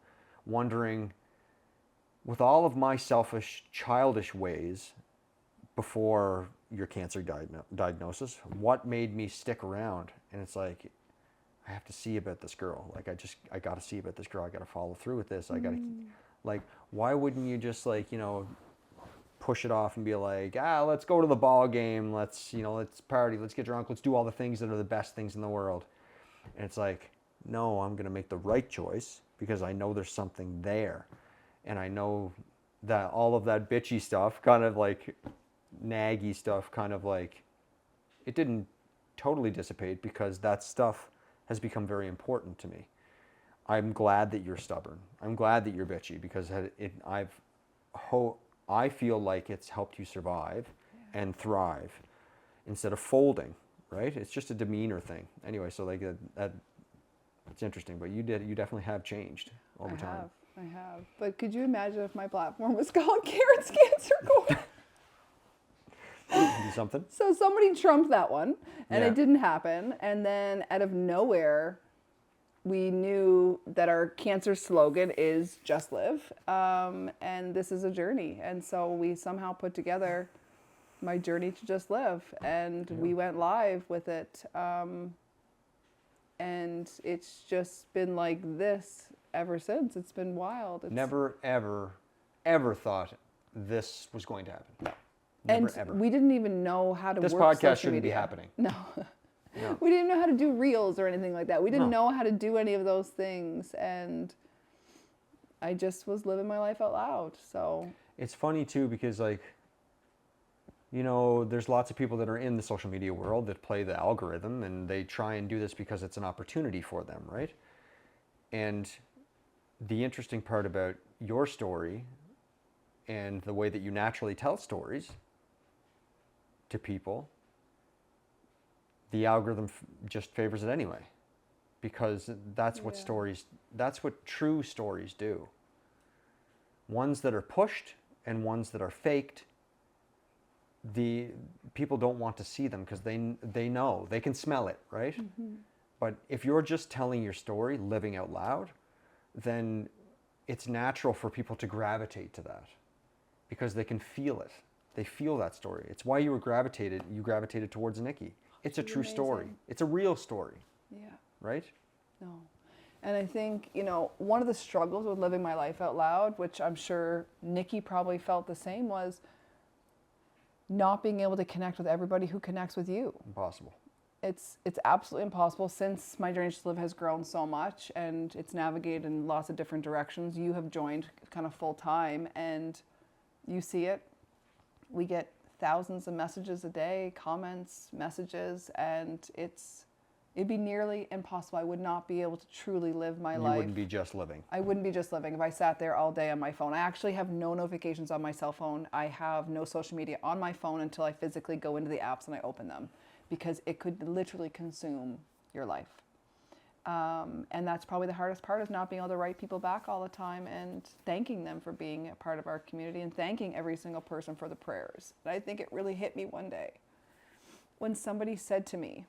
wondering, with all of my selfish, childish ways before your cancer diagnosis, what made me stick around? And it's like, I have to see about this girl. Like, I got to see about this girl. I got to follow through with this. I got to, like, why wouldn't you just, like, push it off and be like, let's go to the ball game. Let's party. Let's get drunk. Let's do all the things that are the best things in the world. And it's like, no, I'm going to make the right choice because I know there's something there. And I know that all of that bitchy stuff, kind of like naggy stuff, kind of like, it didn't totally dissipate because that stuff has become very important to me. I'm glad that you're stubborn. I'm glad that you're bitchy because I feel like it's helped you survive and thrive instead of folding, right? It's just a demeanor thing. Anyway, so like that it's interesting, but you definitely have changed over time. I have. But could you imagine if my platform was called Karen's Cancer Corner? Do something. So somebody trumped that one, and Yeah. it didn't happen. And then out of nowhere, we knew that our cancer slogan is "Just Live," and this is a journey. And so we somehow put together my journey to just live, and we went live with it. And it's just been like this ever since. It's been wild. Never, ever, ever thought this was going to happen. No. Never, And ever. we didn't even know how to This work podcast social shouldn't be media. happening. No. No. We didn't know how to do reels or anything like that. We didn't No. know how to do any of those things. And I just was living my life out loud. So It's funny too because there's lots of people that are in the social media world that play the algorithm and they try and do this because it's an opportunity for them, right? And the interesting part about your story and the way that you naturally tell stories to people, the algorithm just favors it anyway, because that's what that's what true stories do. Ones that are pushed and ones that are faked, the people don't want to see them because they know, they can smell it, right? Mm-hmm. But if you're just telling your story, living out loud, then it's natural for people to gravitate to that because they can feel it. They feel that story. It's why you gravitated towards Nikki. It's a true story. It's a real story. yeah. Right? No. And I think, one of the struggles with living my life out loud, which I'm sure Nikki probably felt the same, was not being able to connect with everybody who connects with you. Impossible. It's absolutely impossible. Since my journey to live has grown so much and it's navigated in lots of different directions, you have joined kind of full time and you see it. We get thousands of messages a day, comments, messages, and it'd be nearly impossible. I would not be able to truly live my life. You wouldn't be just living. I wouldn't be just living if I sat there all day on my phone. I actually have no notifications on my cell phone. I have no social media on my phone until I physically go into the apps and I open them, because it could literally consume your life. And that's probably the hardest part, is not being able to write people back all the time and thanking them for being a part of our community and thanking every single person for the prayers. And I think it really hit me one day when somebody said to me,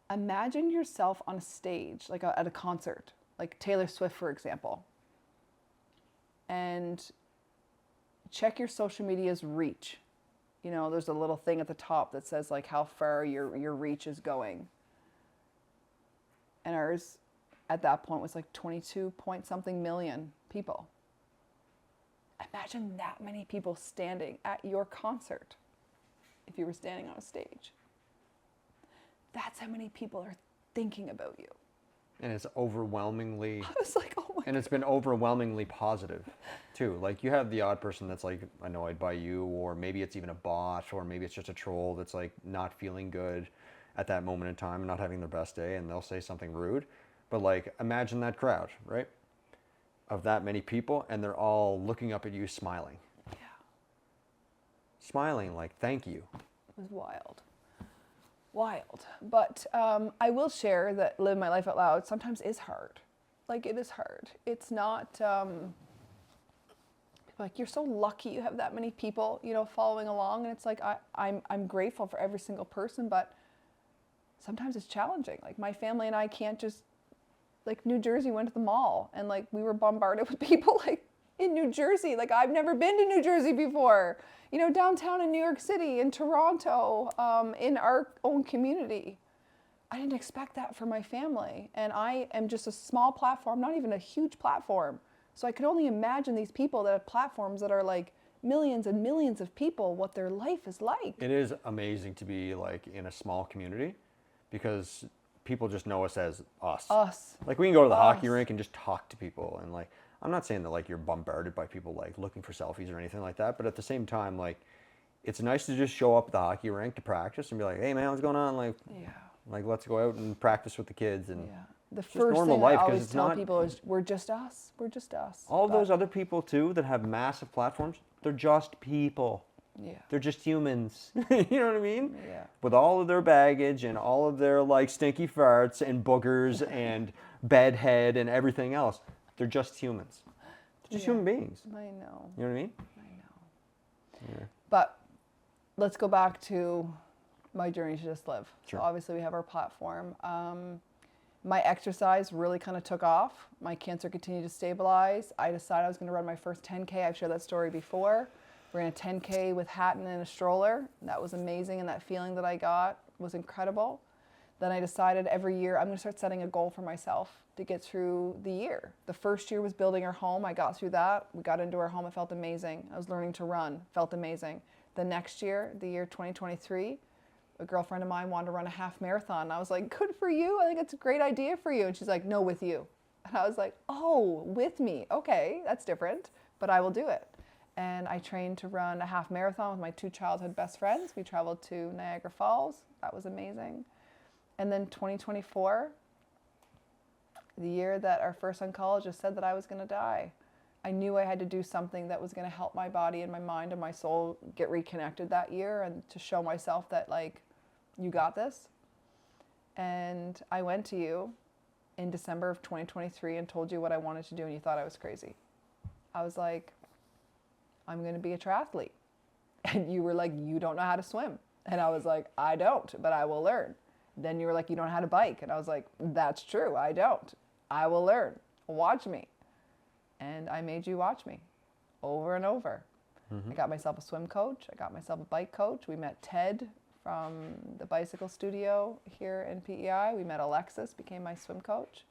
imagine yourself on a stage, like at a concert, like Taylor Swift, for example, and check your social media's reach. There's a little thing at the top that says like how far your reach is going. And ours at that point was like 22 point something million people. Imagine that many people standing at your concert if you were standing on a stage. That's how many people are thinking about you. And it's overwhelmingly... I was like, oh my And it's been overwhelmingly positive, too. Like, you have the odd person that's, like, annoyed by you, or maybe it's even a bot, or maybe it's just a troll that's, like, not feeling good at that moment in time, not having their best day, and they'll say something rude. But, like, imagine that crowd, right? Of that many people, and they're all looking up at you smiling. Yeah. smiling like, thank you. It was wild. Wild. But I will share that live my life out loud sometimes is hard. Like, it is hard. It's not, people are like, you're so lucky you have that many people, you know, following along. And it's like, I'm grateful for every single person, but sometimes it's challenging. Like, my family and I can't just, like, New Jersey, went to the mall and like we were bombarded with people like in New Jersey. Like, I've never been to New Jersey before. You know, downtown in New York City, in Toronto, in our own community. I didn't expect that for my family. And I am just a small platform, not even a huge platform. So I could only imagine these people that have platforms that are like millions and millions of people, what their life is like. It is amazing to be like in a small community because people just know us as us. Us. Like, we can go to the Us. hockey rink and just talk to people, and like, I'm not saying that like you're bombarded by people like looking for selfies or anything like that, but at the same time, like, it's nice to just show up at the hockey rink to practice and be like, hey man, what's going on? Like, Yeah. like, let's go out and practice with the kids. And Yeah. The just first normal thing life, I 'cause always it's tell not- people is, we're just us. We're just us. all of But- those other people too that have massive platforms, they're just people. Yeah. They're just humans. You know what I mean? Yeah. With all of their baggage and all of their like stinky farts and boogers and bedhead and everything else. They're just humans. They're just Yeah. human beings. I know. You know what I mean? I know. Yeah. But let's go back to my journey to just live. Sure. So obviously we have our platform. My exercise really kind of took off. My cancer continued to stabilize. I decided I was going to run my first 10K. I've shared that story before. Ran a 10K with Hatton in a stroller. That was amazing, and that feeling that I got was incredible. Then I decided every year I'm going to start setting a goal for myself to get through the year. The first year was building our home. I got through that. We got into our home. It felt amazing. I was learning to run. Felt amazing. The next year, the year 2023, a girlfriend of mine wanted to run a half marathon. I was like, good for you. I think it's a great idea for you. And she's like, no, with you. And I was like, oh, with me. Okay, that's different, but I will do it. And I trained to run a half marathon with my 2 childhood best friends. We traveled to Niagara Falls. That was amazing. And then 2024, the year that our first oncologist said that I was going to die, I knew I had to do something that was going to help my body and my mind and my soul get reconnected that year, and to show myself that, like, you got this. And I went to you in December of 2023 and told you what I wanted to do, and you thought I was crazy. I was like, I'm going to be a triathlete. And you were like, you don't know how to swim. And I was like, I don't, but I will learn. Then you were like, you don't know how to bike. And I was like, that's true, I don't. I will learn. Watch me. And I made you watch me over and over. I got myself a swim coach. I got myself a bike coach. We met Ted from the bicycle studio here in PEI. We met Alexis, became my swim coach.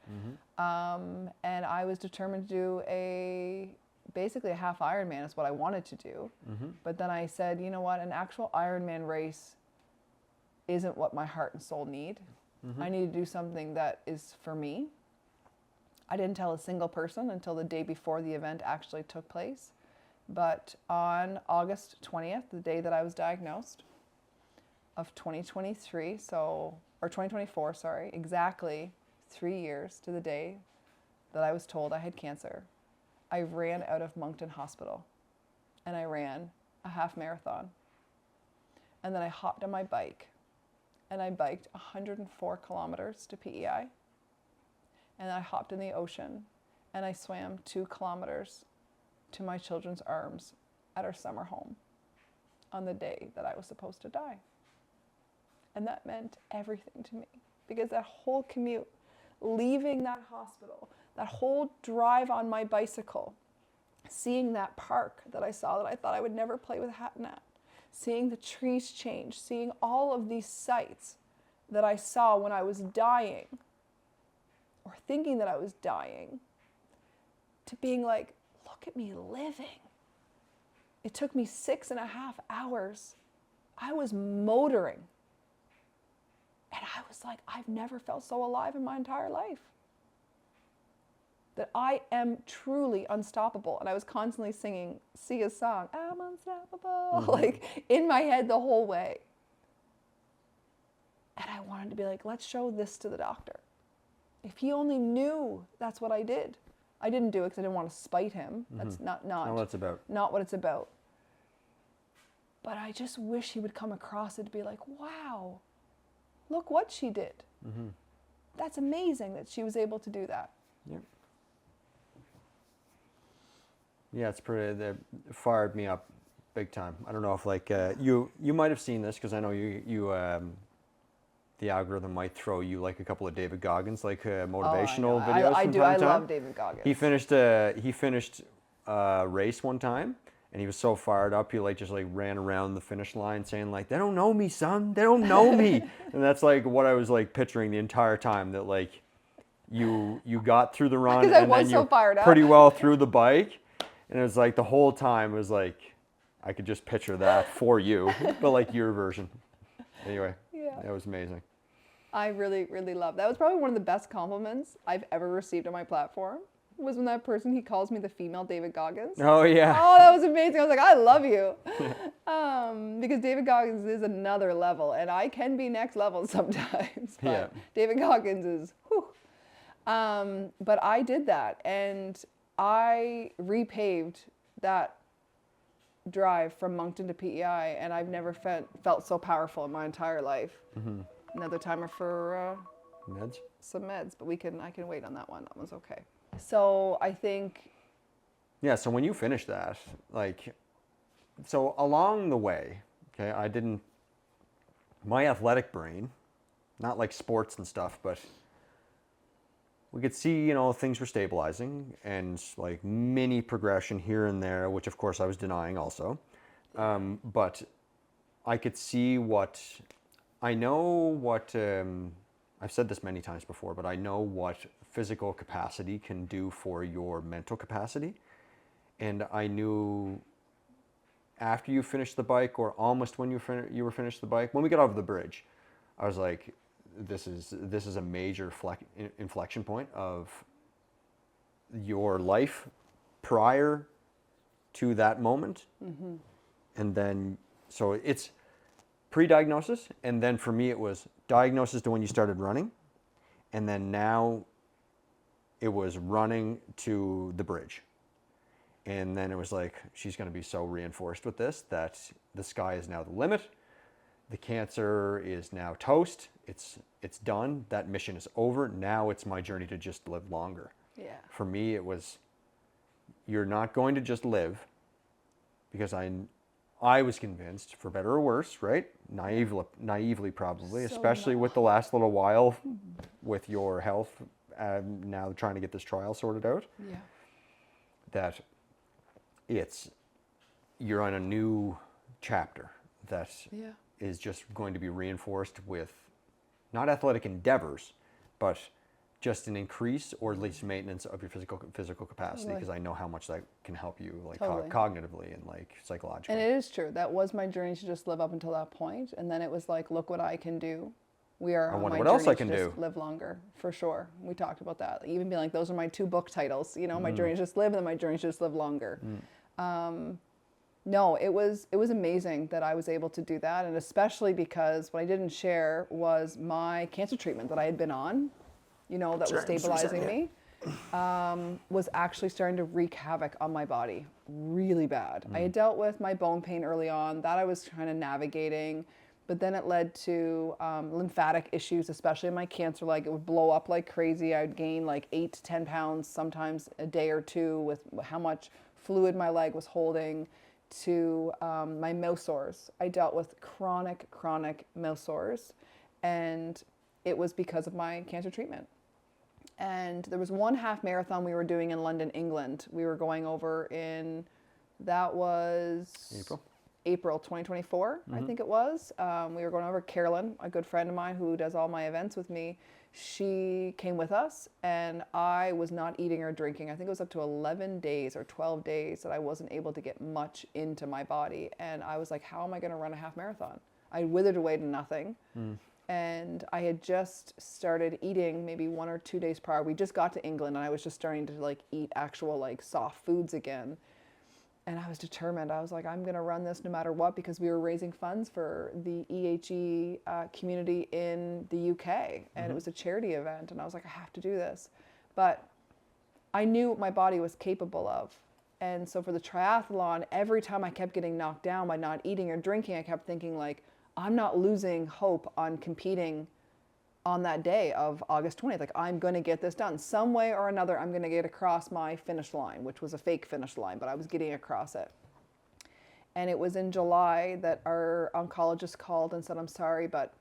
And I was determined to do basically a half Ironman is what I wanted to do. But then I said, you know what, an actual Ironman race isn't what my heart and soul need. I need to do something that is for me. I didn't tell a single person until the day before the event actually took place. But on August 20th, the day that I was diagnosed of 2023, or 2024, sorry, exactly 3 years to the day that I was told I had cancer, I ran out of Moncton Hospital and I ran a half marathon. And then I hopped on my bike and I biked 104 kilometers to PEI. And I hopped in the ocean and I swam 2 kilometers to my children's arms at our summer home on the day that I was supposed to die. And that meant everything to me, because that whole commute, leaving that hospital, that whole drive on my bicycle, seeing that park that I saw that I thought I would never play with Hatton at, seeing the trees change, seeing all of these sights that I saw when I was dying, or thinking that I was dying, to being like, look at me living. It took me 6.5 hours. I was motoring. And I was like, I've never felt so alive in my entire life. That I am truly unstoppable. And I was constantly singing Sia's song, I'm unstoppable, like in my head the whole way. And I wanted to be like, let's show this to the doctor. If he only knew that's what I did. I didn't do it because I didn't want to spite him. That's not what it's about. Not what it's about. But I just wish he would come across it to be like, wow, look what she did. Mm-hmm. That's amazing that she was able to do that. Yep. Yeah, it's pretty. That fired me up big time. I don't know if like you might have seen this because I know you the algorithm might throw you like a couple of David Goggins like motivational videos I from do. time I to time. love David Goggins. He finished a race one time. And he was so fired up, he like just like ran around the finish line saying like, "They don't know me, son. They don't know me." And that's like what I was like picturing the entire time, that like you got through the run Because I and was then so you fired up. pretty well through the bike. And it was like the whole time was like, I could just picture that for you, but like your version. Anyway, Yeah. that was amazing. I really, really love that. That was probably one of the best compliments I've ever received on my platform. Was when that person, he calls me the female David Goggins. Oh yeah. Oh, that was amazing. I was like, I love you. Because David Goggins is another level, and I can be next level sometimes. But Yeah. David Goggins is, whew. But I did that, and I repaved that drive from Moncton to PEI, and I've never felt so powerful in my entire life. Mm-hmm. Another timer for Meds. some meds, but I can wait on that one. That one's okay. So I think. Yeah, so when you finish that, like, so along the way, okay, my athletic brain, not like sports and stuff, but we could see, things were stabilizing and like mini progression here and there, which of course I was denying also. But I could see I've said this many times before, but I know what physical capacity can do for your mental capacity. And I knew after you finished the bike, or almost when you were finished the bike, when we got over the bridge, I was like, this is a major inflection point of your life prior to that moment. Mm-hmm. And then, so it's pre-diagnosis, and then for me it was diagnosis to when you started running, and then now it was running to the bridge. And then it was like, she's going to be so reinforced with this that the sky is now the limit. The cancer is now toast. It's done. That mission is over. Now it's my journey to just live longer. Yeah. For me, it was, you're not going to just live, because I was convinced, for better or worse, right? Naively probably, especially with the last little while with your health, now trying to get this trial sorted out. Yeah. That you're on a new chapter that is just going to be reinforced with not athletic endeavors, but just an increase or at least maintenance of your physical capacity, because I know how much that can help you, like cognitively and like psychologically. And it is true. That was my journey to just live up until that point, and then it was like, look what I can do. We are on my journey to just live longer, for sure. We talked about that. Even being like, those are my 2 book titles. My journey to just live, and then my journey to just live longer. No, it was amazing that I was able to do that, and especially because what I didn't share was my cancer treatment that I had been on, that was stabilizing me, was actually starting to wreak havoc on my body really bad. I had dealt with my bone pain early on, that I was kind of navigating, but then it led to lymphatic issues, especially in my cancer leg. It would blow up like crazy. I would gain like 8 to 10 pounds sometimes a day or two with how much fluid my leg was holding, to my mouth sores. I dealt with chronic mouth sores, and it was because of my cancer treatment. And there was one half marathon we were doing in London, England. We were going over that was April 2024, I think it was. We were going over. Carolyn, a good friend of mine who does all my events with me, she came with us, and I was not eating or drinking. I think it was up to 11 days or 12 days that I wasn't able to get much into my body. And I was like, how am I going to run a half marathon? I withered away to nothing. And I had just started eating maybe 1 or 2 days prior. We just got to England, and I was just starting to like eat actual like soft foods again. And I was determined. I was like, I'm going to run this no matter what, because we were raising funds for the EHE community in the UK. And it was a charity event. And I was like, I have to do this. But I knew what my body was capable of. And so for the triathlon, every time I kept getting knocked down by not eating or drinking, I kept thinking like, I'm not losing hope on competing on that day of August 20th. Like, I'm going to get this done. Some way or another, I'm going to get across my finish line, which was a fake finish line, but I was getting across it. And it was in July that our oncologist called and said, I'm sorry, but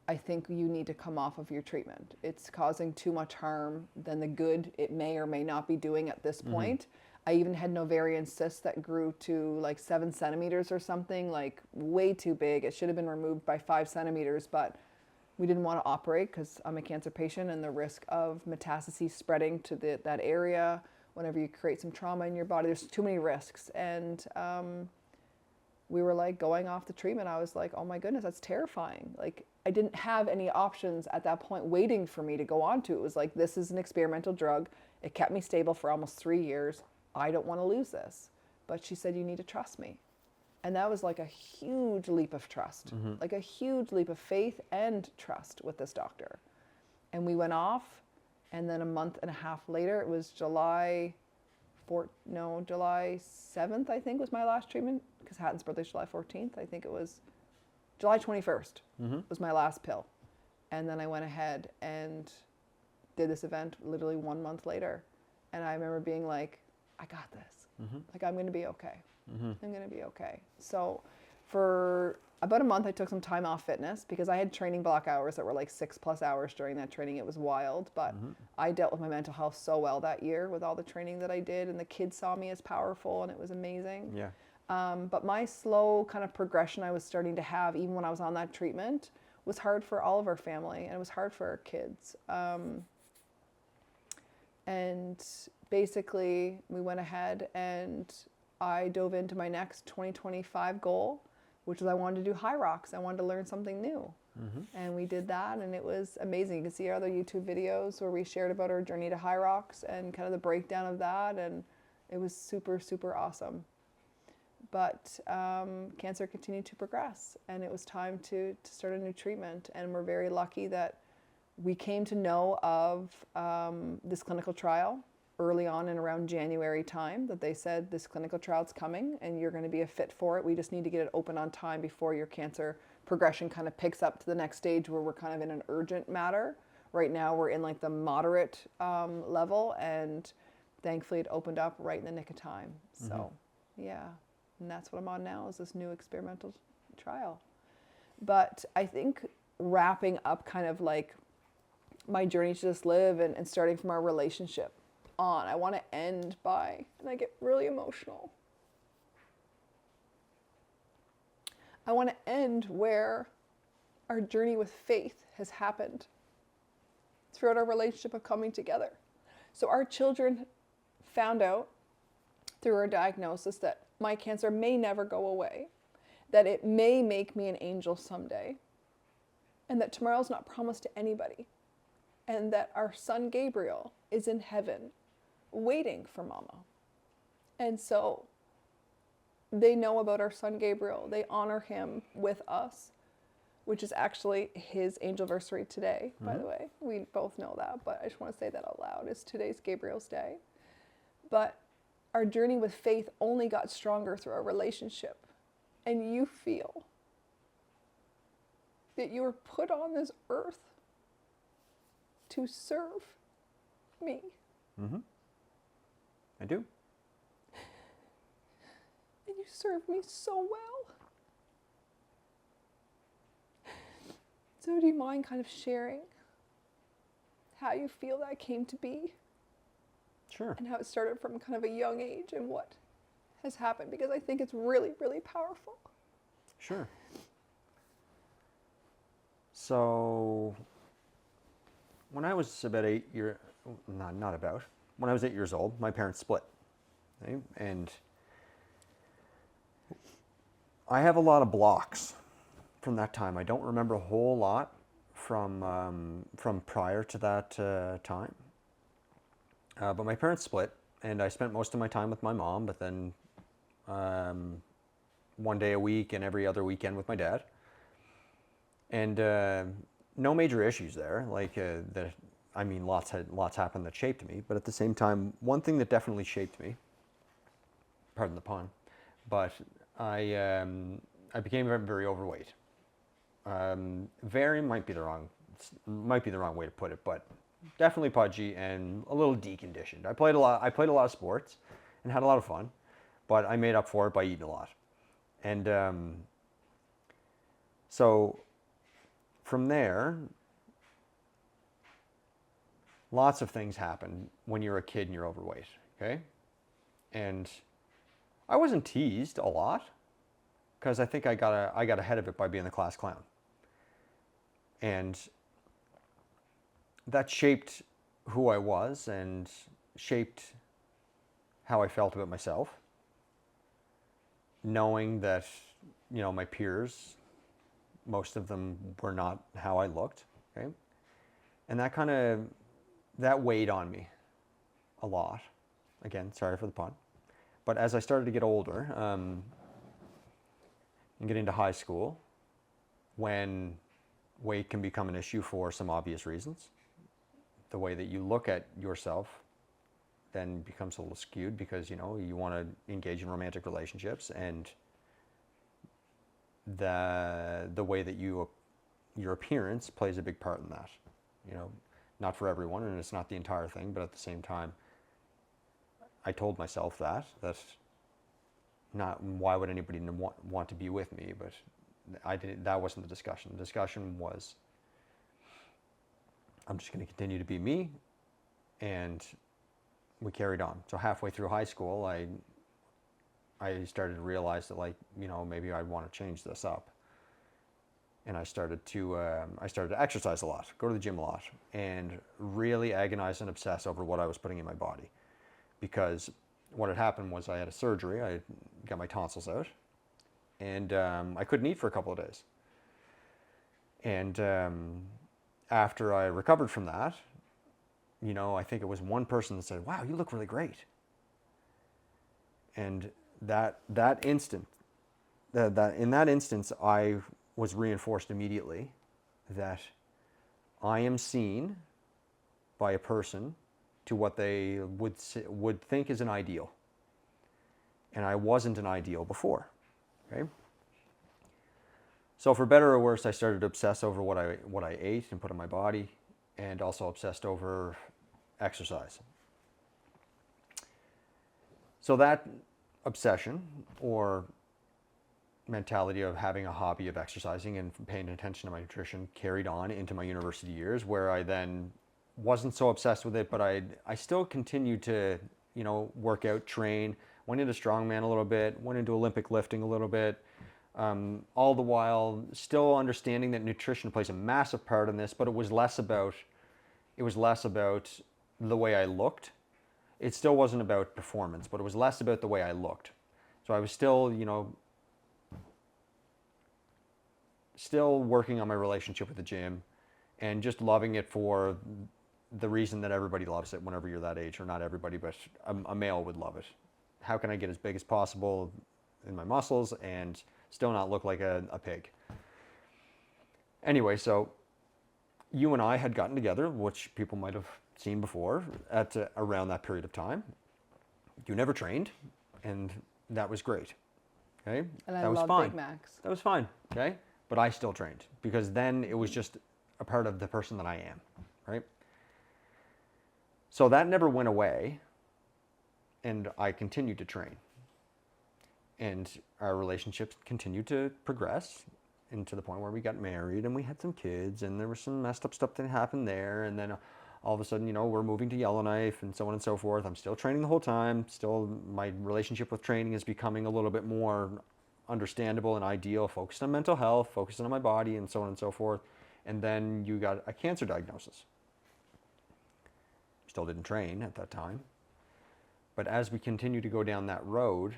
I think you need to come off of your treatment. It's causing too much harm than the good it may or may not be doing at this point. I even had an ovarian cyst that grew to like 7 centimeters or something, like way too big. It should have been removed by 5 centimeters, but we didn't want to operate because I'm a cancer patient, and the risk of metastases spreading to that area whenever you create some trauma in your body, there's too many risks. And we were like going off the treatment. I was like, oh my goodness, that's terrifying. Like, I didn't have any options at that point waiting for me to go on to. It was like, this is an experimental drug. It kept me stable for almost 3 years. I don't want to lose this. But she said, you need to trust me. And that was like a huge leap of trust, like a huge leap of faith and trust with this doctor. And we went off, and then a month and a half later, it was July 7th, I think, was my last treatment, because Hatton's birthday is July 14th. I think it was July 21st was my last pill. And then I went ahead and did this event literally 1 month later. And I remember being like, I got this. Like, I'm going to be okay. I'm going to be okay. So for about a month, I took some time off fitness because I had training block hours that were like 6+ hours during that training. It was wild, but I dealt with my mental health so well that year with all the training that I did, and the kids saw me as powerful, and it was amazing. Yeah. But my slow kind of progression I was starting to have, even when I was on that treatment, was hard for all of our family, and it was hard for our kids. And basically, we went ahead and I dove into my next 2025 goal, which was I wanted to do high rocks. I wanted to learn something new. And we did that, and it was amazing. You can see our other YouTube videos where we shared about our journey to high rocks and kind of the breakdown of that, and it was super, super awesome. But cancer continued to progress, and it was time to start a new treatment. And we're very lucky that we came to know of this clinical trial early on in around January time, that they said this clinical trial's coming and you're going to be a fit for it. We just need to get it open on time before your cancer progression kind of picks up to the next stage where we're kind of in an urgent matter. Right now we're in like the moderate level, and thankfully it opened up right in the nick of time. So yeah, and that's what I'm on now, is this new experimental trial. But I think wrapping up kind of like my journey to just live and starting from our relationship on, I want to end by, and I get really emotional, I want to end where our journey with faith has happened throughout our relationship of coming together. So our children found out through our diagnosis that my cancer may never go away, that it may make me an angel someday, and that tomorrow's not promised to anybody, and that our son Gabriel is in heaven waiting for Mama. And so they know about our son Gabriel. They honor him with us, which is actually his angelversary today, by the way. We both know that, but I just want to say that out loud, is today's Gabriel's day. But our journey with faith only got stronger through our relationship. And you feel that you were put on this earth to serve me. I do. And you served me so well. So do you mind kind of sharing how you feel that came to be? Sure. And how it started from kind of a young age and what has happened? Because I think it's really, really powerful. Sure. So when I was about when I was 8 years old, my parents split. Okay? And I have a lot of blocks from that time. I don't remember a whole lot from prior to that time. But my parents split, and I spent most of my time with my mom, but then one day a week and every other weekend with my dad. And no major issues there. Lots happened that shaped me, but at the same time, one thing that definitely shaped me pardon the pun, but I became very, very overweight. Very might be the wrong way to put it, but definitely pudgy and a little deconditioned. I played a lot of sports and had a lot of fun, but I made up for it by eating a lot. And so from there, lots of things happen when you're a kid and you're overweight, okay? And I wasn't teased a lot because I think I got ahead of it by being the class clown. And that shaped who I was and shaped how I felt about myself. Knowing that, my peers, most of them were not how I looked, okay? And that weighed on me a lot. Again, sorry for the pun. But as I started to get older, and get into high school, when weight can become an issue for some obvious reasons, the way that you look at yourself then becomes a little skewed because, you want to engage in romantic relationships, and the way that your appearance plays a big part in that. Not for everyone, and it's not the entire thing, but at the same time, I told myself that not why would anybody want to be with me, but that wasn't the discussion. The discussion was, I'm just going to continue to be me, and we carried on. So halfway through high school, I started to realize that, maybe I'd want to change this up. And I started to exercise a lot, go to the gym a lot, and really agonize and obsess over what I was putting in my body. Because what had happened was I had a surgery, I got my tonsils out, and I couldn't eat for a couple of days. And after I recovered from that, I think it was one person that said, "Wow, you look really great." And that instant, in that instance, I was reinforced immediately that I am seen by a person to what they would think is an ideal. And I wasn't an ideal before, okay? So for better or worse, I started to obsess over what I ate and put in my body, and also obsessed over exercise. So that obsession, or mentality of having a hobby of exercising and paying attention to my nutrition, carried on into my university years, where I then wasn't so obsessed with it, but I still continued to, work out, train, went into strongman a little bit, went into Olympic lifting a little bit, all the while still understanding that nutrition plays a massive part in this, but it was less about the way I looked. It still wasn't about performance, but it was less about the way I looked. So I was still, still working on my relationship with the gym, and just loving it for the reason that everybody loves it whenever you're that age, or not everybody, but a male would love it. How can I get as big as possible in my muscles and still not look like a pig? Anyway, so you and I had gotten together, which people might have seen before, at around that period of time. You never trained, and that was great. Okay? And I that was love fine. Big Macs. That was fine. Okay? But I still trained, because then it was just a part of the person that I am, right? So that never went away, and I continued to train. And our relationships continued to progress, and to the point where we got married and we had some kids, and there was some messed up stuff that happened there, and then all of a sudden, we're moving to Yellowknife and so on and so forth. I'm still training the whole time. Still, my relationship with training is becoming a little bit more understandable and ideal, focused on mental health, focused on my body, and so on and so forth. And then you got a cancer diagnosis. Still didn't train at that time. But as we continued to go down that road,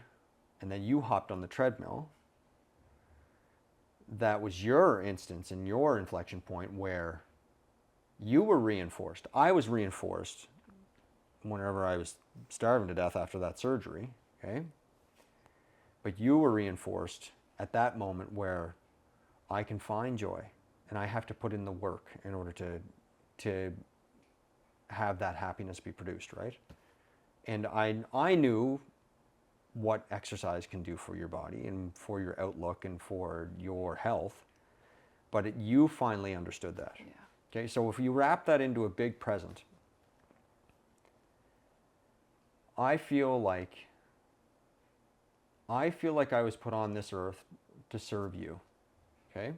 and then you hopped on the treadmill, that was your instance and your inflection point where you were reinforced. I was reinforced whenever I was starving to death after that surgery, okay? But you were reinforced at that moment where I can find joy, and I have to put in the work in order to have that happiness be produced, right? And I knew what exercise can do for your body and for your outlook and for your health, but you finally understood that. Yeah. Okay, so if you wrap that into a big present, I feel like I was put on this earth to serve you. Okay?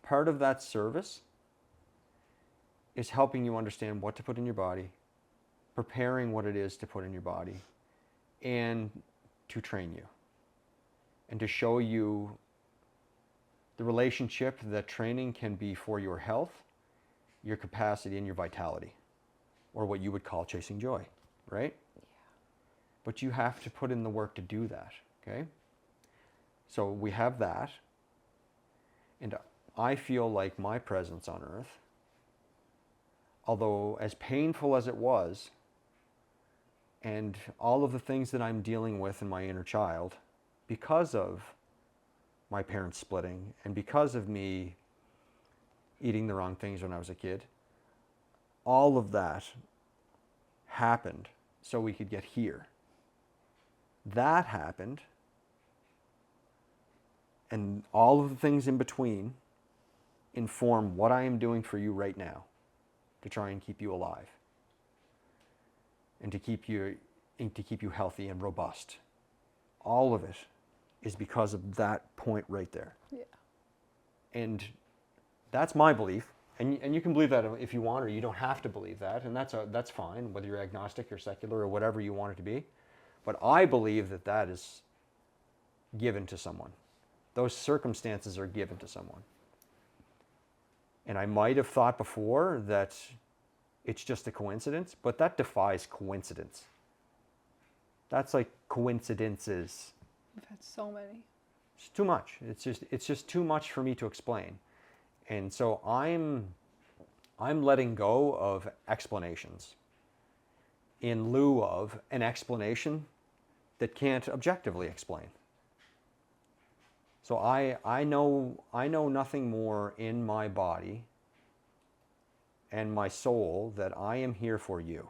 Part of that service is helping you understand what to put in your body, preparing what it is to put in your body, and to train you. And to show you the relationship that training can be for your health, your capacity, and your vitality, or what you would call chasing joy, right? Yeah. But you have to put in the work to do that, okay? So we have that, and I feel like my presence on earth, although as painful as it was, and all of the things that I'm dealing with in my inner child, because of my parents splitting, and because of me eating the wrong things when I was a kid, all of that happened so we could get here. That happened, and all of the things in between inform what I am doing for you right now to try and keep you alive and to keep you healthy and robust. All of it is because of that point right there. Yeah. And that's my belief. And you can believe that if you want, or you don't have to believe that, and that's fine, whether you're agnostic or secular or whatever you want it to be. But I believe that that is given to someone. Those circumstances are given to someone. And I might have thought before that it's just a coincidence, but that defies coincidence. That's like coincidences. We've had so many. It's too much. It's just too much for me to explain. And so I'm letting go of explanations in lieu of an explanation that can't objectively explain. So I know nothing more in my body and my soul that I am here for you.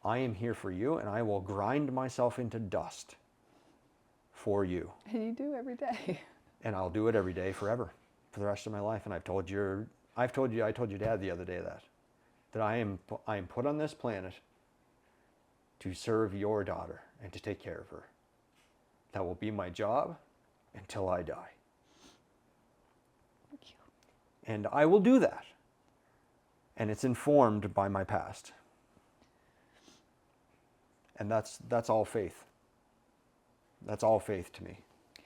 I am here for you, and I will grind myself into dust for you. And you do every day. And I'll do it every day forever, for the rest of my life. And I told your dad the other day that I am put on this planet to serve your daughter and to take care of her. That will be my job until I die. Thank you. And I will do that. And it's informed by my past. And that's all faith. That's all faith to me. Yeah.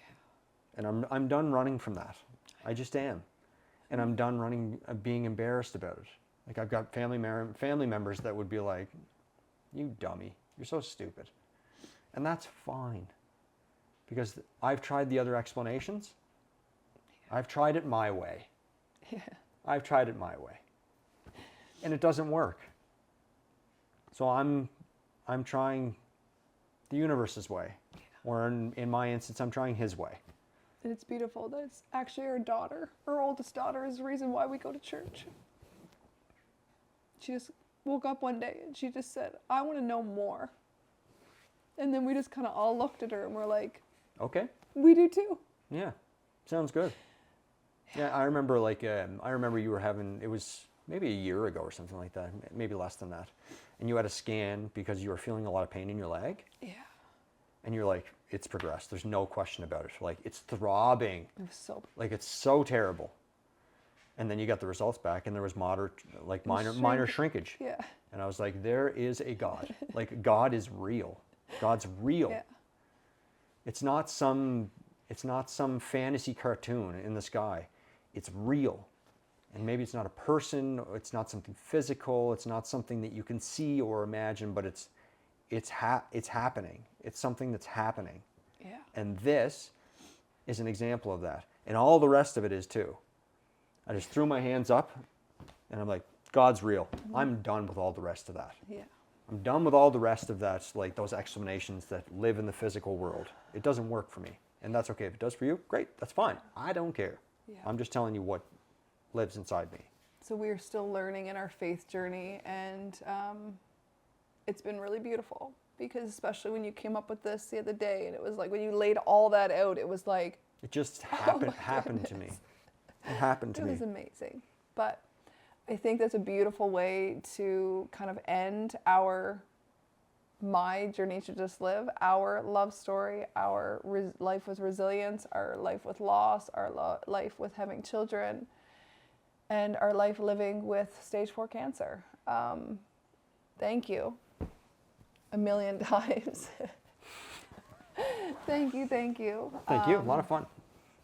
And I'm done running from that. I just am. And I'm done being embarrassed about it. Like, I've got family members that would be like, "You dummy, you're so stupid." And that's fine. Because I've tried the other explanations. I've tried it my way. Yeah. I've tried it my way. And it doesn't work. So I'm trying the universe's way. Yeah. Or in my instance, I'm trying his way. And it's beautiful that it's actually our daughter. Our oldest daughter is the reason why we go to church. She just woke up one day and she just said, "I want to know more." And then we just kind of all looked at her and we're like, okay. We do too. Yeah, sounds good. Yeah, I remember you were having, it was maybe a year ago or something like that, maybe less than that. And you had a scan because you were feeling a lot of pain in your leg. Yeah. And you're like, it's progressed. There's no question about it. Like, it's throbbing. It was so... Like, it's so terrible. And then you got the results back and there was minor shrinkage. Yeah. And I was like, there is a God. Like, God is real. God's real. Yeah. It's not some fantasy cartoon in the sky. It's real. And maybe it's not a person, it's not something physical, it's not something that you can see or imagine, but it's happening. It's something that's happening. Yeah. And this is an example of that. And all the rest of it is too. I just threw my hands up and I'm like, God's real. Mm-hmm. I'm done with all the rest of that. Yeah. I'm done with all the rest of that, like those explanations that live in the physical world. It doesn't work for me. And that's okay. If it does for you, great. That's fine. I don't care. Yeah. I'm just telling you what lives inside me. So we're still learning in our faith journey, and it's been really beautiful. because especially when you came up with this the other day, and it was like when you laid all that out, it was like, It just my happened to me. goodness. It happened to It me. was amazing. But I think that's a beautiful way to kind of end my journey to just live, our love story, our life with resilience, our life with loss, our life with having children, and our life living with stage 4 cancer. Thank you a million times. Thank you. Thank you. A lot of fun.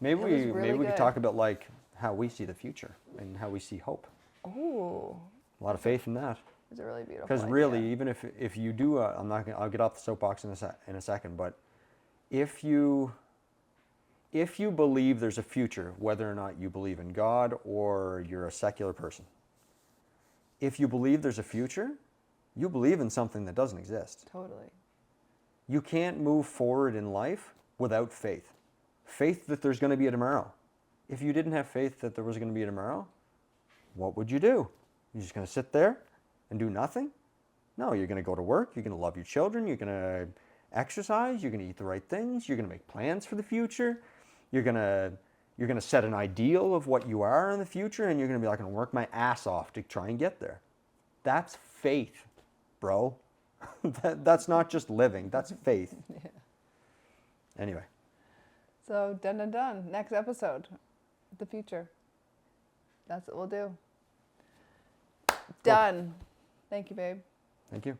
Maybe it was really maybe we could good. talk about like how we see the future and how we see hope. Ooh, A lot of faith in that. it's a really beautiful Because idea. really, even if you do, I'll get off the soapbox in a second. But if you believe there's a future, whether or not you believe in God or you're a secular person, if you believe there's a future, you believe in something that doesn't exist. Totally. You can't move forward in life without faith. Faith that there's going to be a tomorrow. If you didn't have faith that there was going to be a tomorrow, what would you do? You're just going to sit there and do nothing? No, you're going to go to work, you're going to love your children, you're going to exercise, you're going to eat the right things, you're going to make plans for the future, you're going to set an ideal of what you are in the future, and you're going to be like, I'm going to work my ass off to try and get there. That's faith, bro. That's not just living, that's faith. Yeah. Anyway. So done. Next episode, the future. That's what we'll do. Done. Thank you, babe. Thank you.